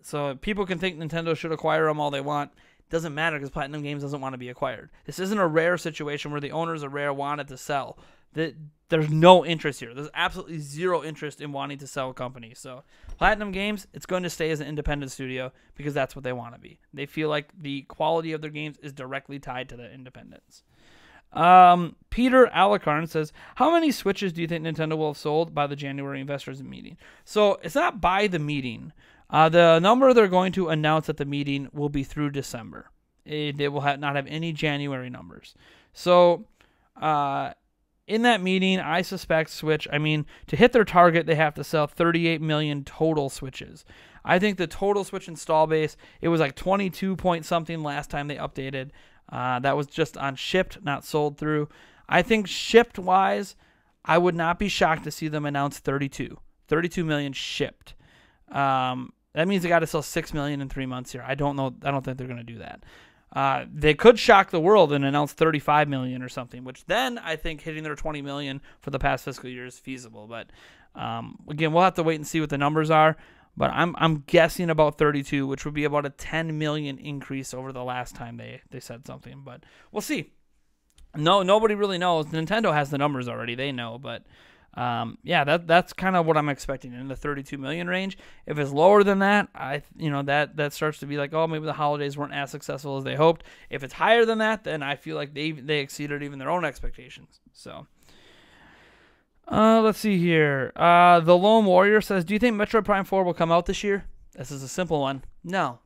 So people can think Nintendo should acquire them all they want. Doesn't matter because Platinum Games doesn't want to be acquired. This isn't a Rare situation where the owners of Rare wanted to sell. There's no interest here. There's absolutely zero interest in wanting to sell a company. So Platinum Games, it's going to stay as an independent studio because that's what they want to be. They feel like the quality of their games is directly tied to their independence. Peter Alakarn says, how many Switches do you think Nintendo will have sold by the January investors meeting? So it's not by the meeting. The number they're going to announce at the meeting will be through December. They will not have any January numbers. So in that meeting, I suspect Switch, to hit their target, they have to sell 38 million total Switches. I think the total Switch install base, it was like 22 point something last time they updated. That was just on shipped, not sold through. I think shipped-wise, I would not be shocked to see them announce 32 million shipped. That means they got to sell 6 million in 3 months here. I don't know. I don't think they're going to do that. They could shock the world and announce 35 million or something, which then I think hitting their 20 million for the past fiscal year is feasible. But again, we'll have to wait and see what the numbers are. But I'm guessing about 32, which would be about a 10 million increase over the last time they said something. But we'll see. No, nobody really knows. Nintendo has the numbers already. They know, but. That's kind of what I'm expecting in the 32 million range. If it's lower than that, that starts to be like, oh, maybe the holidays weren't as successful as they hoped. If it's higher than that, then I feel like they exceeded even their own expectations. So, let's see here. The Lone Warrior says, do you think Metroid Prime 4 will come out this year? This is a simple one. No.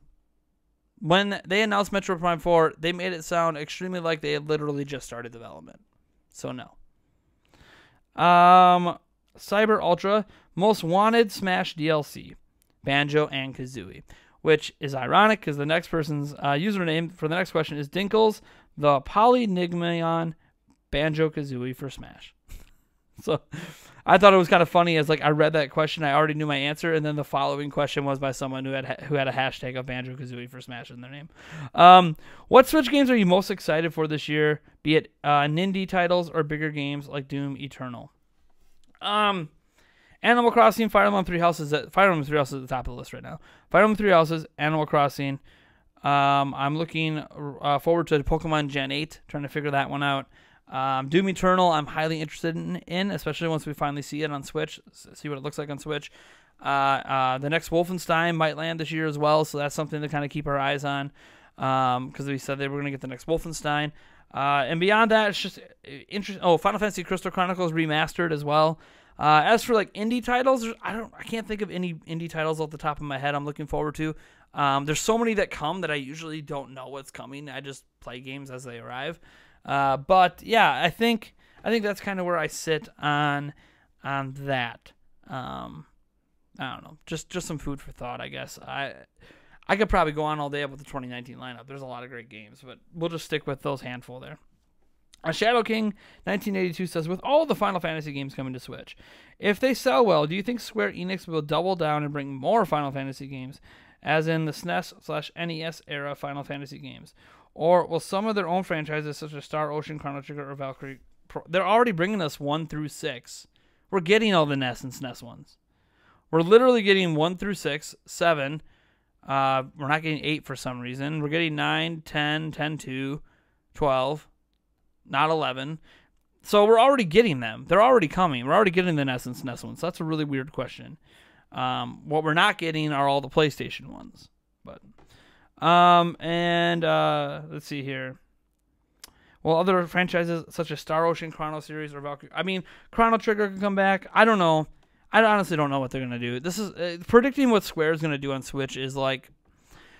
When they announced Metroid Prime 4, they made it sound extremely like they had literally just started development. So no. Cyber Ultra, most wanted Smash DLC, Banjo and Kazooie, which is ironic because the next person's username for the next question is Dinkles, the Polynigmion Banjo Kazooie for Smash. So I thought it was kind of funny as I read that question, I already knew my answer, and then the following question was by someone who had a hashtag of Banjo Kazooie for Smash in their name. What Switch games are you most excited for this year? Be it Nindie titles or bigger games like Doom Eternal. Animal Crossing, Fire Emblem Three Houses. Fire Emblem Three Houses at the top of the list right now. Fire Emblem Three Houses, Animal Crossing. I'm looking forward to Pokemon Gen 8, trying to figure that one out. Doom Eternal, I'm highly interested in, especially once we finally see it on Switch, see what it looks like on Switch. The next Wolfenstein might land this year as well, so that's something to kind of keep our eyes on, because we said they were going to get the next Wolfenstein. And beyond that, it's just interesting. Oh, Final Fantasy Crystal Chronicles Remastered as well. As for indie titles, I can't think of any indie titles off the top of my head I'm looking forward to. There's so many that come that I usually don't know what's coming. I just play games as they arrive. But yeah, I think that's kind of where I sit on that. I don't know, just some food for thought, I guess. I could probably go on all day about the 2019 lineup. There's a lot of great games, but we'll just stick with those handful there. Shadow King 1982 says, with all the Final Fantasy games coming to Switch, if they sell well, do you think Square Enix will double down and bring more Final Fantasy games, as in the SNES/NES era Final Fantasy games? Or will some of their own franchises, such as Star Ocean, Chrono Trigger, or Valkyrie, they're already bringing us 1 through 6. We're getting all the NES and SNES ones. We're literally getting 1 through 6, 7. We're not getting 8 for some reason. We're getting 9, 10, 10-2, 12, not 11. So we're already getting them. They're already coming. We're already getting the NES and SNES ones. So that's a really weird question. What we're not getting are all the PlayStation ones. But let's see here. Well, other franchises such as Star Ocean, Chrono Series, or Valkyrie. Chrono Trigger can come back. I don't know. I honestly don't know what they're going to do. This is predicting what Square is going to do on Switch is like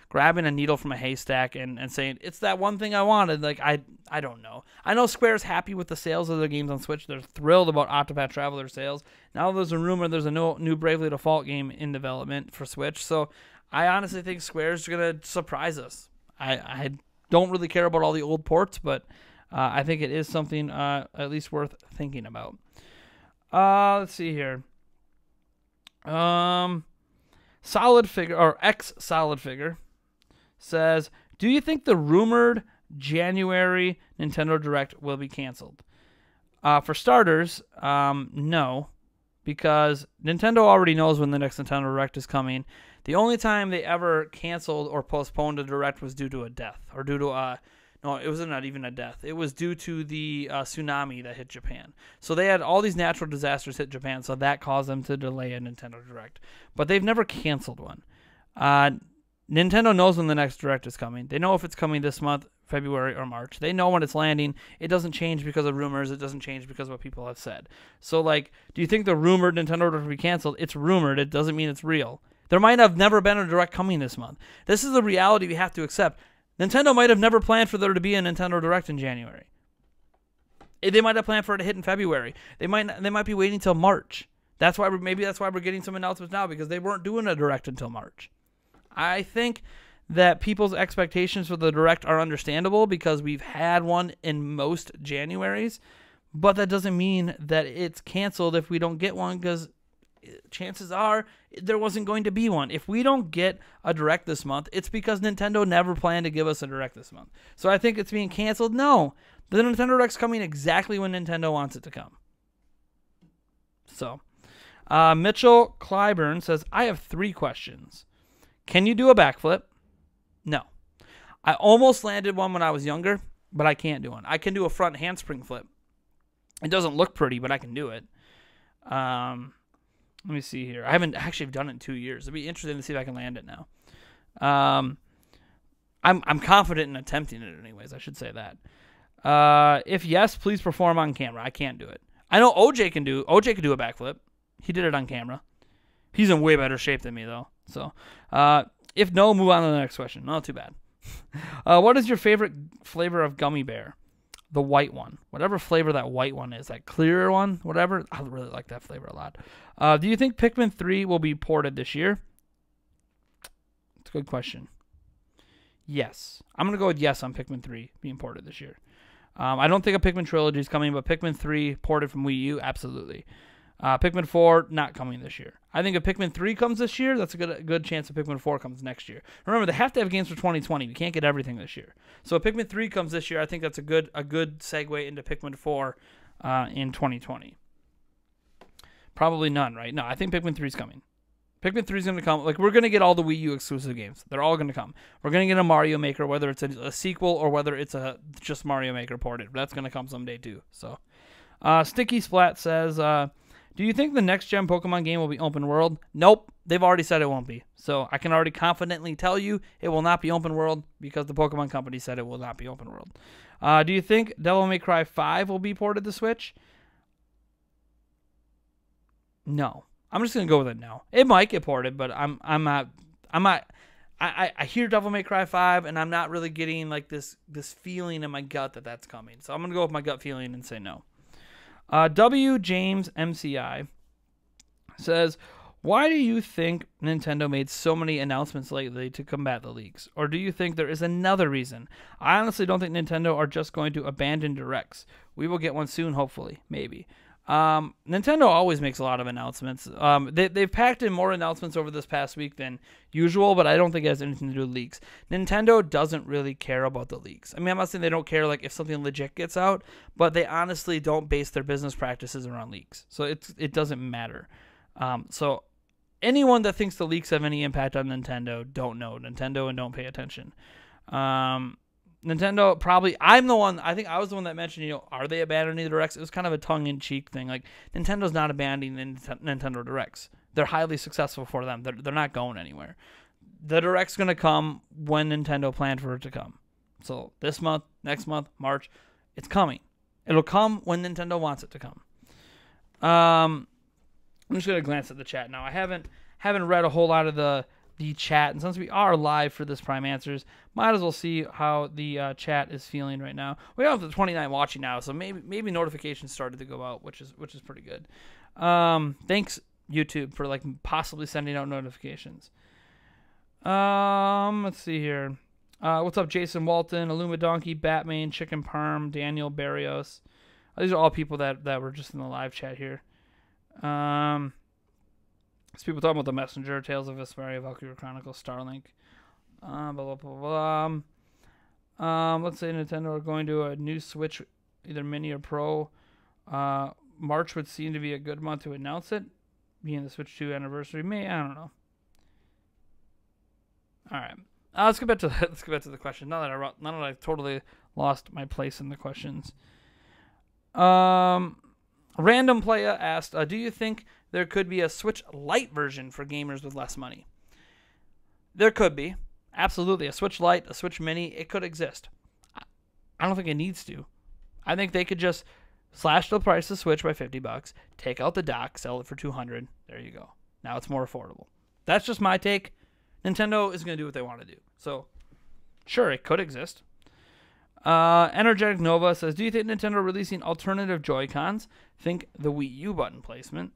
grabbing a needle from a haystack and saying, it's that one thing I wanted. I don't know. I know Square's happy with the sales of their games on Switch. They're thrilled about Octopath Traveler sales. Now there's a rumor there's a new Bravely Default game in development for Switch. So I honestly think Square's going to surprise us. I don't really care about all the old ports, but I think it is something at least worth thinking about. Let's see here. Solid Figure, or X Solid Figure, says, do you think the rumored January Nintendo Direct will be canceled? For starters, no, because Nintendo already knows when the next Nintendo Direct is coming. The only time they ever canceled or postponed a Direct was due to a death, or due to no, it was not even a death. It was due to the tsunami that hit Japan. So they had all these natural disasters hit Japan, so that caused them to delay a Nintendo Direct. But they've never canceled one. Nintendo knows when the next Direct is coming. They know if it's coming this month, February, or March. They know when it's landing. It doesn't change because of rumors. It doesn't change because of what people have said. So, like, do you think the rumored Nintendo Direct will be canceled? It's rumored. It doesn't mean it's real. There might have never been a Direct coming this month. This is the reality we have to accept. Nintendo might have never planned for there to be a Nintendo Direct in January. They might have planned for it to hit in February. They might be waiting till March. That's why we're getting some announcements now, because they weren't doing a Direct until March. I think that people's expectations for the Direct are understandable because we've had one in most Januaries, but that doesn't mean that it's canceled if we don't get one, because chances are there wasn't going to be one. If we don't get a Direct this month, it's because Nintendo never planned to give us a Direct this month. So I think it's being canceled? No. The Nintendo Direct's coming exactly when Nintendo wants it to come. So, Mitchell Clyburn says, I have 3 questions. Can you do a backflip? No. I almost landed one when I was younger, but I can't do one. I can do a front handspring flip. It doesn't look pretty, but I can do it. Let me see here. I haven't actually done it in 2 years. It'd be interesting to see if I can land it now. I'm confident in attempting it anyways. I should say that. If yes, please perform on camera. I can't do it. I know OJ can do a backflip. He did it on camera. He's in way better shape than me though. So, if no, move on to the next question. Not too bad. What is your favorite flavor of gummy bear? The white one. Whatever flavor that white one is. That clearer one. Whatever. I really like that flavor a lot. Do you think Pikmin 3 will be ported this year? It's a good question. Yes. I'm going to go with yes on Pikmin 3 being ported this year. I don't think a Pikmin trilogy is coming, but Pikmin 3 ported from Wii U, absolutely. Pikmin 4, not coming this year. I think if Pikmin 3 comes this year, that's a good chance that Pikmin 4 comes next year. Remember, they have to have games for 2020. We can't get everything this year. So if Pikmin 3 comes this year, I think that's a good segue into Pikmin 4 in 2020. Probably none, right? No, I think Pikmin 3 is coming. Pikmin 3 is going to come. Like, we're going to get all the Wii U exclusive games. They're all going to come. We're going to get a Mario Maker, whether it's a sequel or whether it's just Mario Maker ported. That's going to come someday too. So, Sticky Splat says, do you think the next-gen Pokemon game will be open world? Nope. They've already said it won't be. So I can already confidently tell you it will not be open world because the Pokemon Company said it will not be open world. Do you think Devil May Cry 5 will be ported to Switch? No. I'm just going to go with it no. It might get ported, but I'm not. I hear Devil May Cry 5, and I'm not really getting like this feeling in my gut that that's coming. So I'm going to go with my gut feeling and say no. W. James MCI says, why do you think Nintendo made so many announcements lately to combat the leaks? Or do you think there is another reason? I honestly don't think Nintendo are just going to abandon Directs. We will get one soon, hopefully. Maybe. Nintendo always makes a lot of announcements. They've packed in more announcements over this past week than usual, but I don't think it has anything to do with leaks. Nintendo doesn't really care about the leaks. I mean, I'm not saying they don't care like if something legit gets out, but they honestly don't base their business practices around leaks. So it doesn't matter. So anyone that thinks the leaks have any impact on Nintendo don't know Nintendo and don't pay attention. Nintendo probably, I think I was the one that mentioned, are they abandoning the Directs? It was kind of a tongue-in-cheek thing. Like, Nintendo's not abandoning Nintendo Directs. They're highly successful for them. They're not going anywhere. The Direct's going to come when Nintendo planned for it to come. So, this month, next month, March, it's coming. It'll come when Nintendo wants it to come. I'm just going to glance at the chat now. I haven't read a whole lot of the chat, and since we are live for this Prime Answers, might as well see how the chat is feeling right now. We have the 29 watching now, so maybe notifications started to go out, which is pretty good. Thanks YouTube for like possibly sending out notifications. Let's see here. What's up, Jason Walton, Illuma Donkey, Batman, Chicken Parm, Daniel Barrios. These are all people that were just in the live chat here. There's people talking about the Messenger, Tales of Vesperia, Valkyrie Chronicles, Starlink, blah, blah, blah, blah. Let's say Nintendo are going to a new Switch, either Mini or Pro. March would seem to be a good month to announce it, being the Switch 2 anniversary. I don't know. All right, let's get back to the question. Now that I totally lost my place in the questions. Random Playa asked, do you think there could be a Switch Lite version for gamers with less money? There could be. Absolutely. A Switch Lite, a Switch Mini, it could exist. I don't think it needs to. I think they could just slash the price of Switch by $50, take out the dock, sell it for $200. There you go. Now it's more affordable. That's just my take. Nintendo is going to do what they want to do. So, sure, it could exist. Energetic Nova says, do you think Nintendo releasing alternative Joy-Cons? Think the Wii U button placement.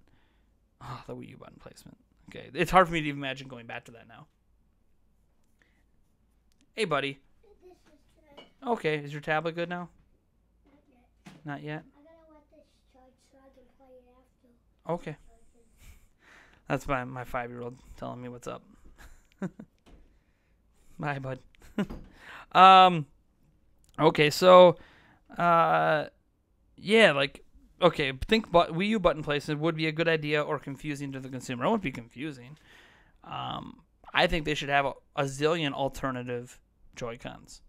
Oh, the Wii U button placement. Okay, it's hard for me to even imagine going back to that now. Hey, buddy. Okay, is your tablet good now? Not yet. I gotta let this charge so I can play it after. Okay. That's my 5-year-old telling me what's up. Bye, bud. Okay, so, yeah, like, okay, think Wii U button placement would be a good idea or confusing to the consumer. It won't be confusing. I think they should have a zillion alternative Joy-Cons.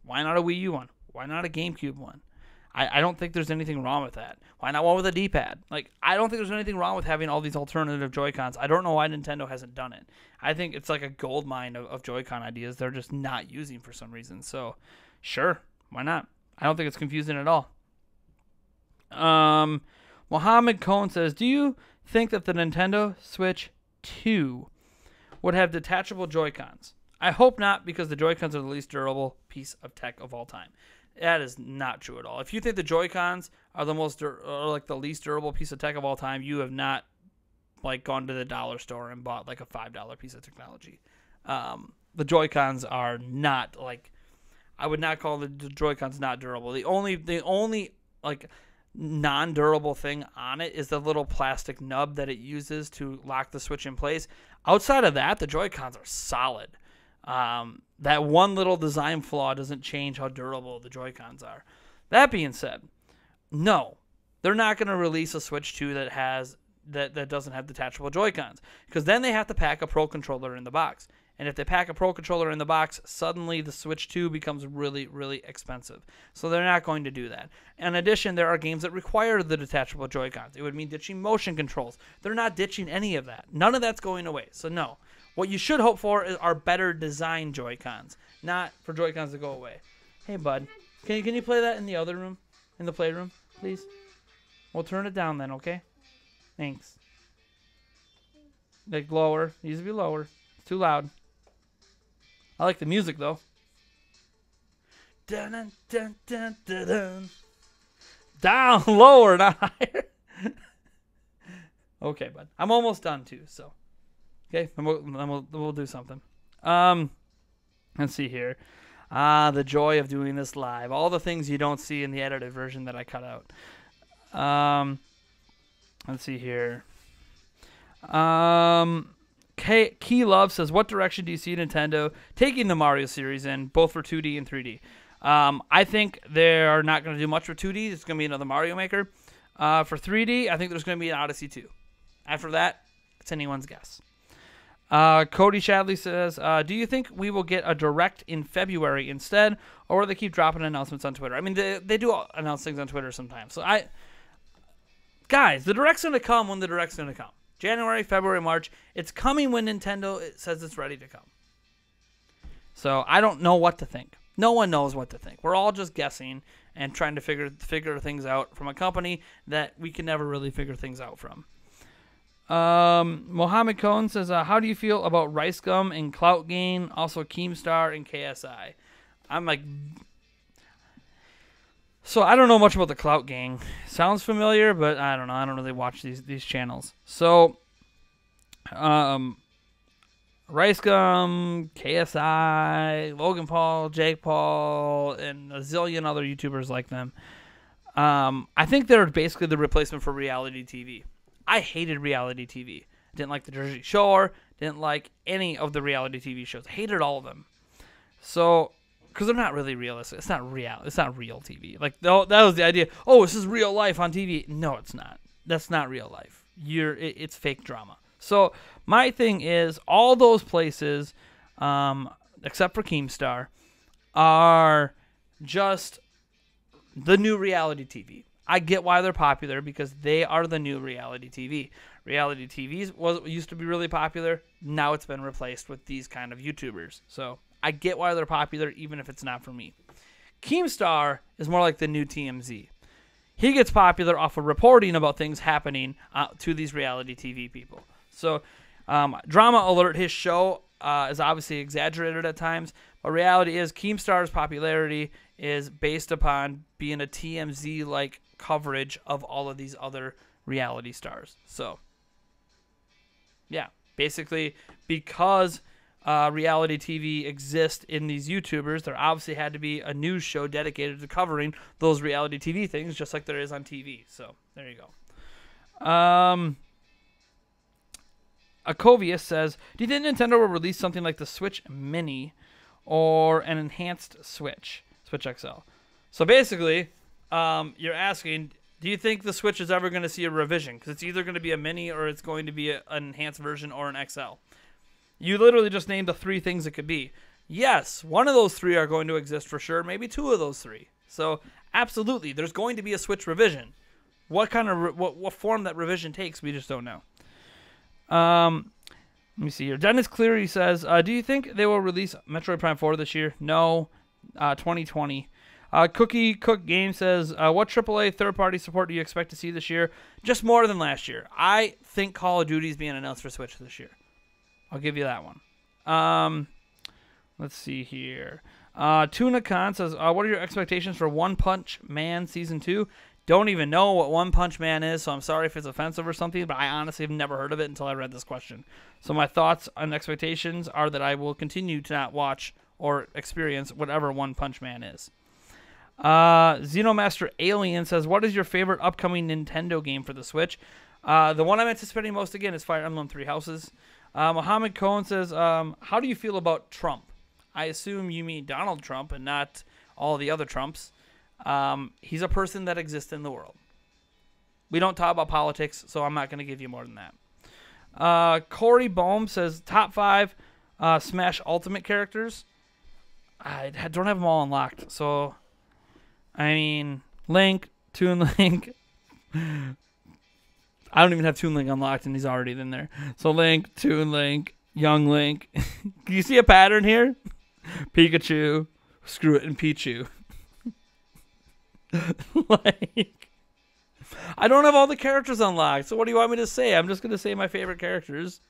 Why not a Wii U one? Why not a GameCube one? I don't think there's anything wrong with that. Why not one with a D-pad? Like, I don't think there's anything wrong with having all these alternative Joy-Cons. I don't know why Nintendo hasn't done it. I think it's like a gold mine of Joy-Con ideas they're just not using for some reason. So, sure, why not? I don't think it's confusing at all. Mohammed Cohn says, do you think that the Nintendo Switch 2 would have detachable Joy-Cons? I hope not, because the Joy-Cons are the least durable piece of tech of all time. That is not true at all. If you think the Joy-Cons are the the least durable piece of tech of all time, you have not like gone to the dollar store and bought like a $5 piece of technology. The Joy-Cons are not like, I would not call the Joy-Cons not durable. The only like non-durable thing on it is the little plastic nub that it uses to lock the Switch in place. Outside of that, the Joy-Cons are solid. That one little design flaw doesn't change how durable the Joy-Cons are. That being said, no, they're not going to release a Switch 2 that doesn't have detachable Joy-Cons, because then they have to pack a Pro Controller in the box. And if they pack a Pro Controller in the box, suddenly the Switch 2 becomes really, really expensive. So they're not going to do that. In addition, there are games that require the detachable Joy-Cons. It would mean ditching motion controls. They're not ditching any of that. None of that's going away. So no. What you should hope for are better design Joy-Cons, not for Joy-Cons to go away. Hey, bud, can you play that in the other room, in the playroom, please? We'll turn it down then, okay? Thanks. Like lower. It needs to be lower. It's too loud. I like the music though. Dun, dun, dun, dun, dun, dun. Down, lower, not higher. Okay, bud. I'm almost done too, so. Okay, then we'll do something. Let's see here. The joy of doing this live. All the things you don't see in the edited version that I cut out. Let's see here. Key Love says, what direction do you see Nintendo taking the Mario series in, both for 2D and 3D? I think they're not going to do much for 2D. It's going to be another Mario Maker. For 3D, I think there's going to be an Odyssey 2. After that, it's anyone's guess. Cody Shadley says, do you think we will get a Direct in February instead, or will they keep dropping announcements on Twitter? I mean, they do announce things on Twitter sometimes. So guys, the Direct's going to come when the Direct's going to come. January, February, March. It's coming when Nintendo says it's ready to come. So I don't know what to think. No one knows what to think. We're all just guessing and trying to figure things out from a company that we can never really figure things out from. Mohammed Cohn says, how do you feel about Rice Gum and Clout Gain, also Keemstar and KSI? I'm like, so I don't know much about the Clout Gang. Sounds familiar, but I don't know. I don't really watch these channels. So, Rice Gum, KSI, Logan Paul, Jake Paul, and a zillion other YouTubers like them. I think they're basically the replacement for reality TV. I hated reality TV. Didn't like the Jersey Shore. Didn't like any of the reality TV shows. Hated all of them. So because they're not really realistic. It's not real. It's not real TV. Like that was the idea. Oh, this is real life on TV. No, it's not. That's not real life. It's fake drama. So my thing is, all those places, except for Keemstar, are just the new reality TV. I get why they're popular, because they are the new reality TV. Reality TV used to be really popular. Now it's been replaced with these kind of YouTubers. So I get why they're popular, even if it's not for me. Keemstar is more like the new TMZ. He gets popular off of reporting about things happening to these reality TV people. So Drama Alert, his show, is obviously exaggerated at times, but reality is Keemstar's popularity is based upon being a TMZ-like coverage of all of these other reality stars. So, yeah, basically, because reality TV exists in these YouTubers, there obviously had to be a news show dedicated to covering those reality TV things, just like there is on TV. So, there you go. Akovius says, do you think Nintendo will release something like the Switch Mini or an enhanced Switch XL? So basically, you're asking, do you think the Switch is ever going to see a revision? Because it's either going to be a Mini or it's going to be an enhanced version or an XL. You literally just named the three things it could be. Yes, one of those three are going to exist for sure. Maybe two of those three. So absolutely, there's going to be a Switch revision. What kind of what form that revision takes, we just don't know. Let me see here. Dennis Cleary says, do you think they will release Metroid Prime 4 this year? No. 2020. Cookie Cook Game says, what AAA third-party support do you expect to see this year? Just more than last year. I think Call of Duty is being announced for Switch this year. I'll give you that one. Let's see here. Tuna Khan says, what are your expectations for One Punch Man Season 2? Don't even know what One Punch Man is, so I'm sorry if it's offensive or something, but I honestly have never heard of it until I read this question. So my thoughts and expectations are that I will continue to not watch or experience whatever One Punch Man is. Xenomaster Alien says, what is your favorite upcoming Nintendo game for the Switch? The one I'm anticipating most, again, is Fire Emblem Three Houses. Mohammed Cohen says, how do you feel about Trump? I assume you mean Donald Trump and not all the other Trumps. He's a person that exists in the world. We don't talk about politics, so I'm not going to give you more than that. Corey Bohm says, top 5 Smash Ultimate characters. I don't have them all unlocked, so I mean, Link, Toon Link. I don't even have Toon Link unlocked, and he's already in there. So Link, Toon Link, Young Link. Do you see a pattern here? Pikachu, screw it, and Pichu. Like, I don't have all the characters unlocked, so what do you want me to say? I'm just going to say my favorite characters.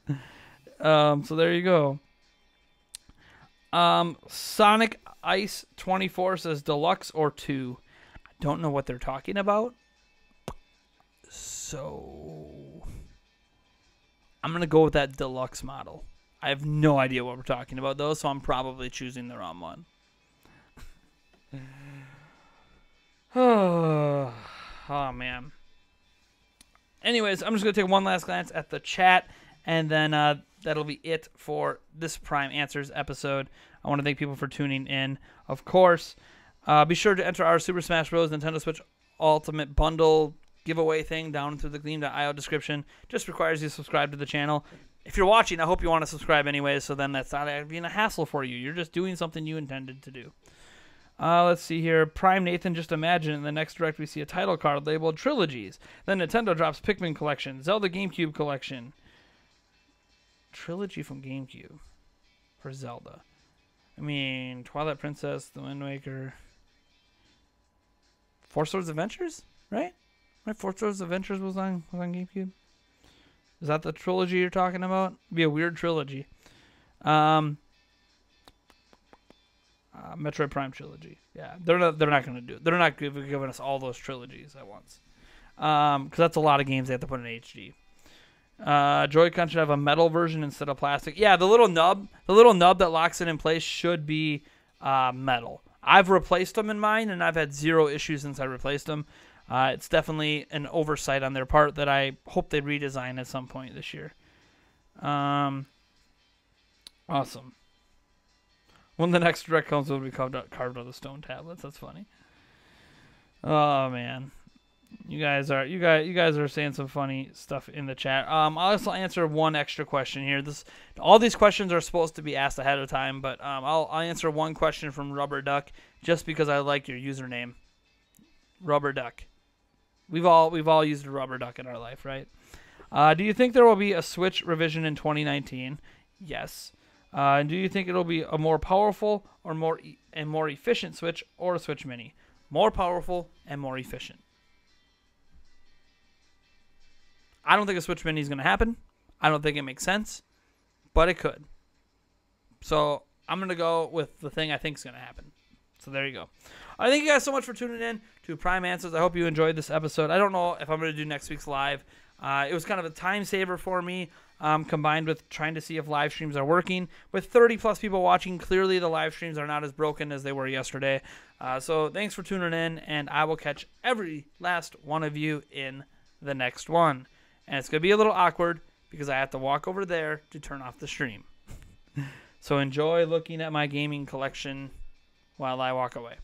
So there you go. Sonic Ice 24 says Deluxe or 2. I don't know what they're talking about. So I'm going to go with that Deluxe model. I have no idea what we're talking about, though, so I'm probably choosing the wrong one. Oh, man. Anyways, I'm just going to take one last glance at the chat, and then that'll be it for this Prime Answers episode. I want to thank people for tuning in. Of course, be sure to enter our Super Smash Bros. Nintendo Switch Ultimate Bundle giveaway thing down through the Gleam.io description. Just requires you to subscribe to the channel. If you're watching, I hope you want to subscribe anyways, so then that's not being a hassle for you. You're just doing something you intended to do. Let's see here. Prime Nathan, just imagine in the next direct we see a title card labeled Trilogies. Then Nintendo drops Pikmin Collection, Zelda GameCube Collection. Trilogy from GameCube for Zelda. I mean, Twilight Princess, The Wind Waker. Four Swords Adventures, right? Right, Four Swords Adventures was on GameCube. Is that the trilogy you're talking about? It'd be a weird trilogy. Metroid Prime trilogy. Yeah, they're not going to do it. They're not giving us all those trilogies at once. Because that's a lot of games they have to put in HD. Joy-Con should have a metal version instead of plastic. Yeah, the little nub that locks it in place should be metal. I've replaced them in mine, and I've had zero issues since I replaced them. It's definitely an oversight on their part that I hope they redesign at some point this year. Awesome. When the next direct comes, will be carved out of the stone tablets. That's funny. Oh man, you guys are saying some funny stuff in the chat. I'll also answer one extra question here. All these questions are supposed to be asked ahead of time, but I'll answer one question from Rubber Duck just because I like your username, Rubber Duck. We've all used a Rubber Duck in our life, right? Do you think there will be a Switch revision in 2019? Yes. Do you think it'll be a more powerful or more efficient Switch or a Switch Mini? More powerful and more efficient. I don't think a Switch Mini is going to happen. I don't think it makes sense, but it could. So I'm going to go with the thing I think is going to happen. So there you go. I thank you guys so much for tuning in to Prime Answers. I hope you enjoyed this episode. I don't know if I'm going to do next week's live. It was kind of a time saver for me, combined with trying to see if live streams are working. With 30-plus people watching, clearly the live streams are not as broken as they were yesterday. So thanks for tuning in, and I will catch every last one of you in the next one. And it's going to be a little awkward because I have to walk over there to turn off the stream. So enjoy looking at my gaming collection while I walk away.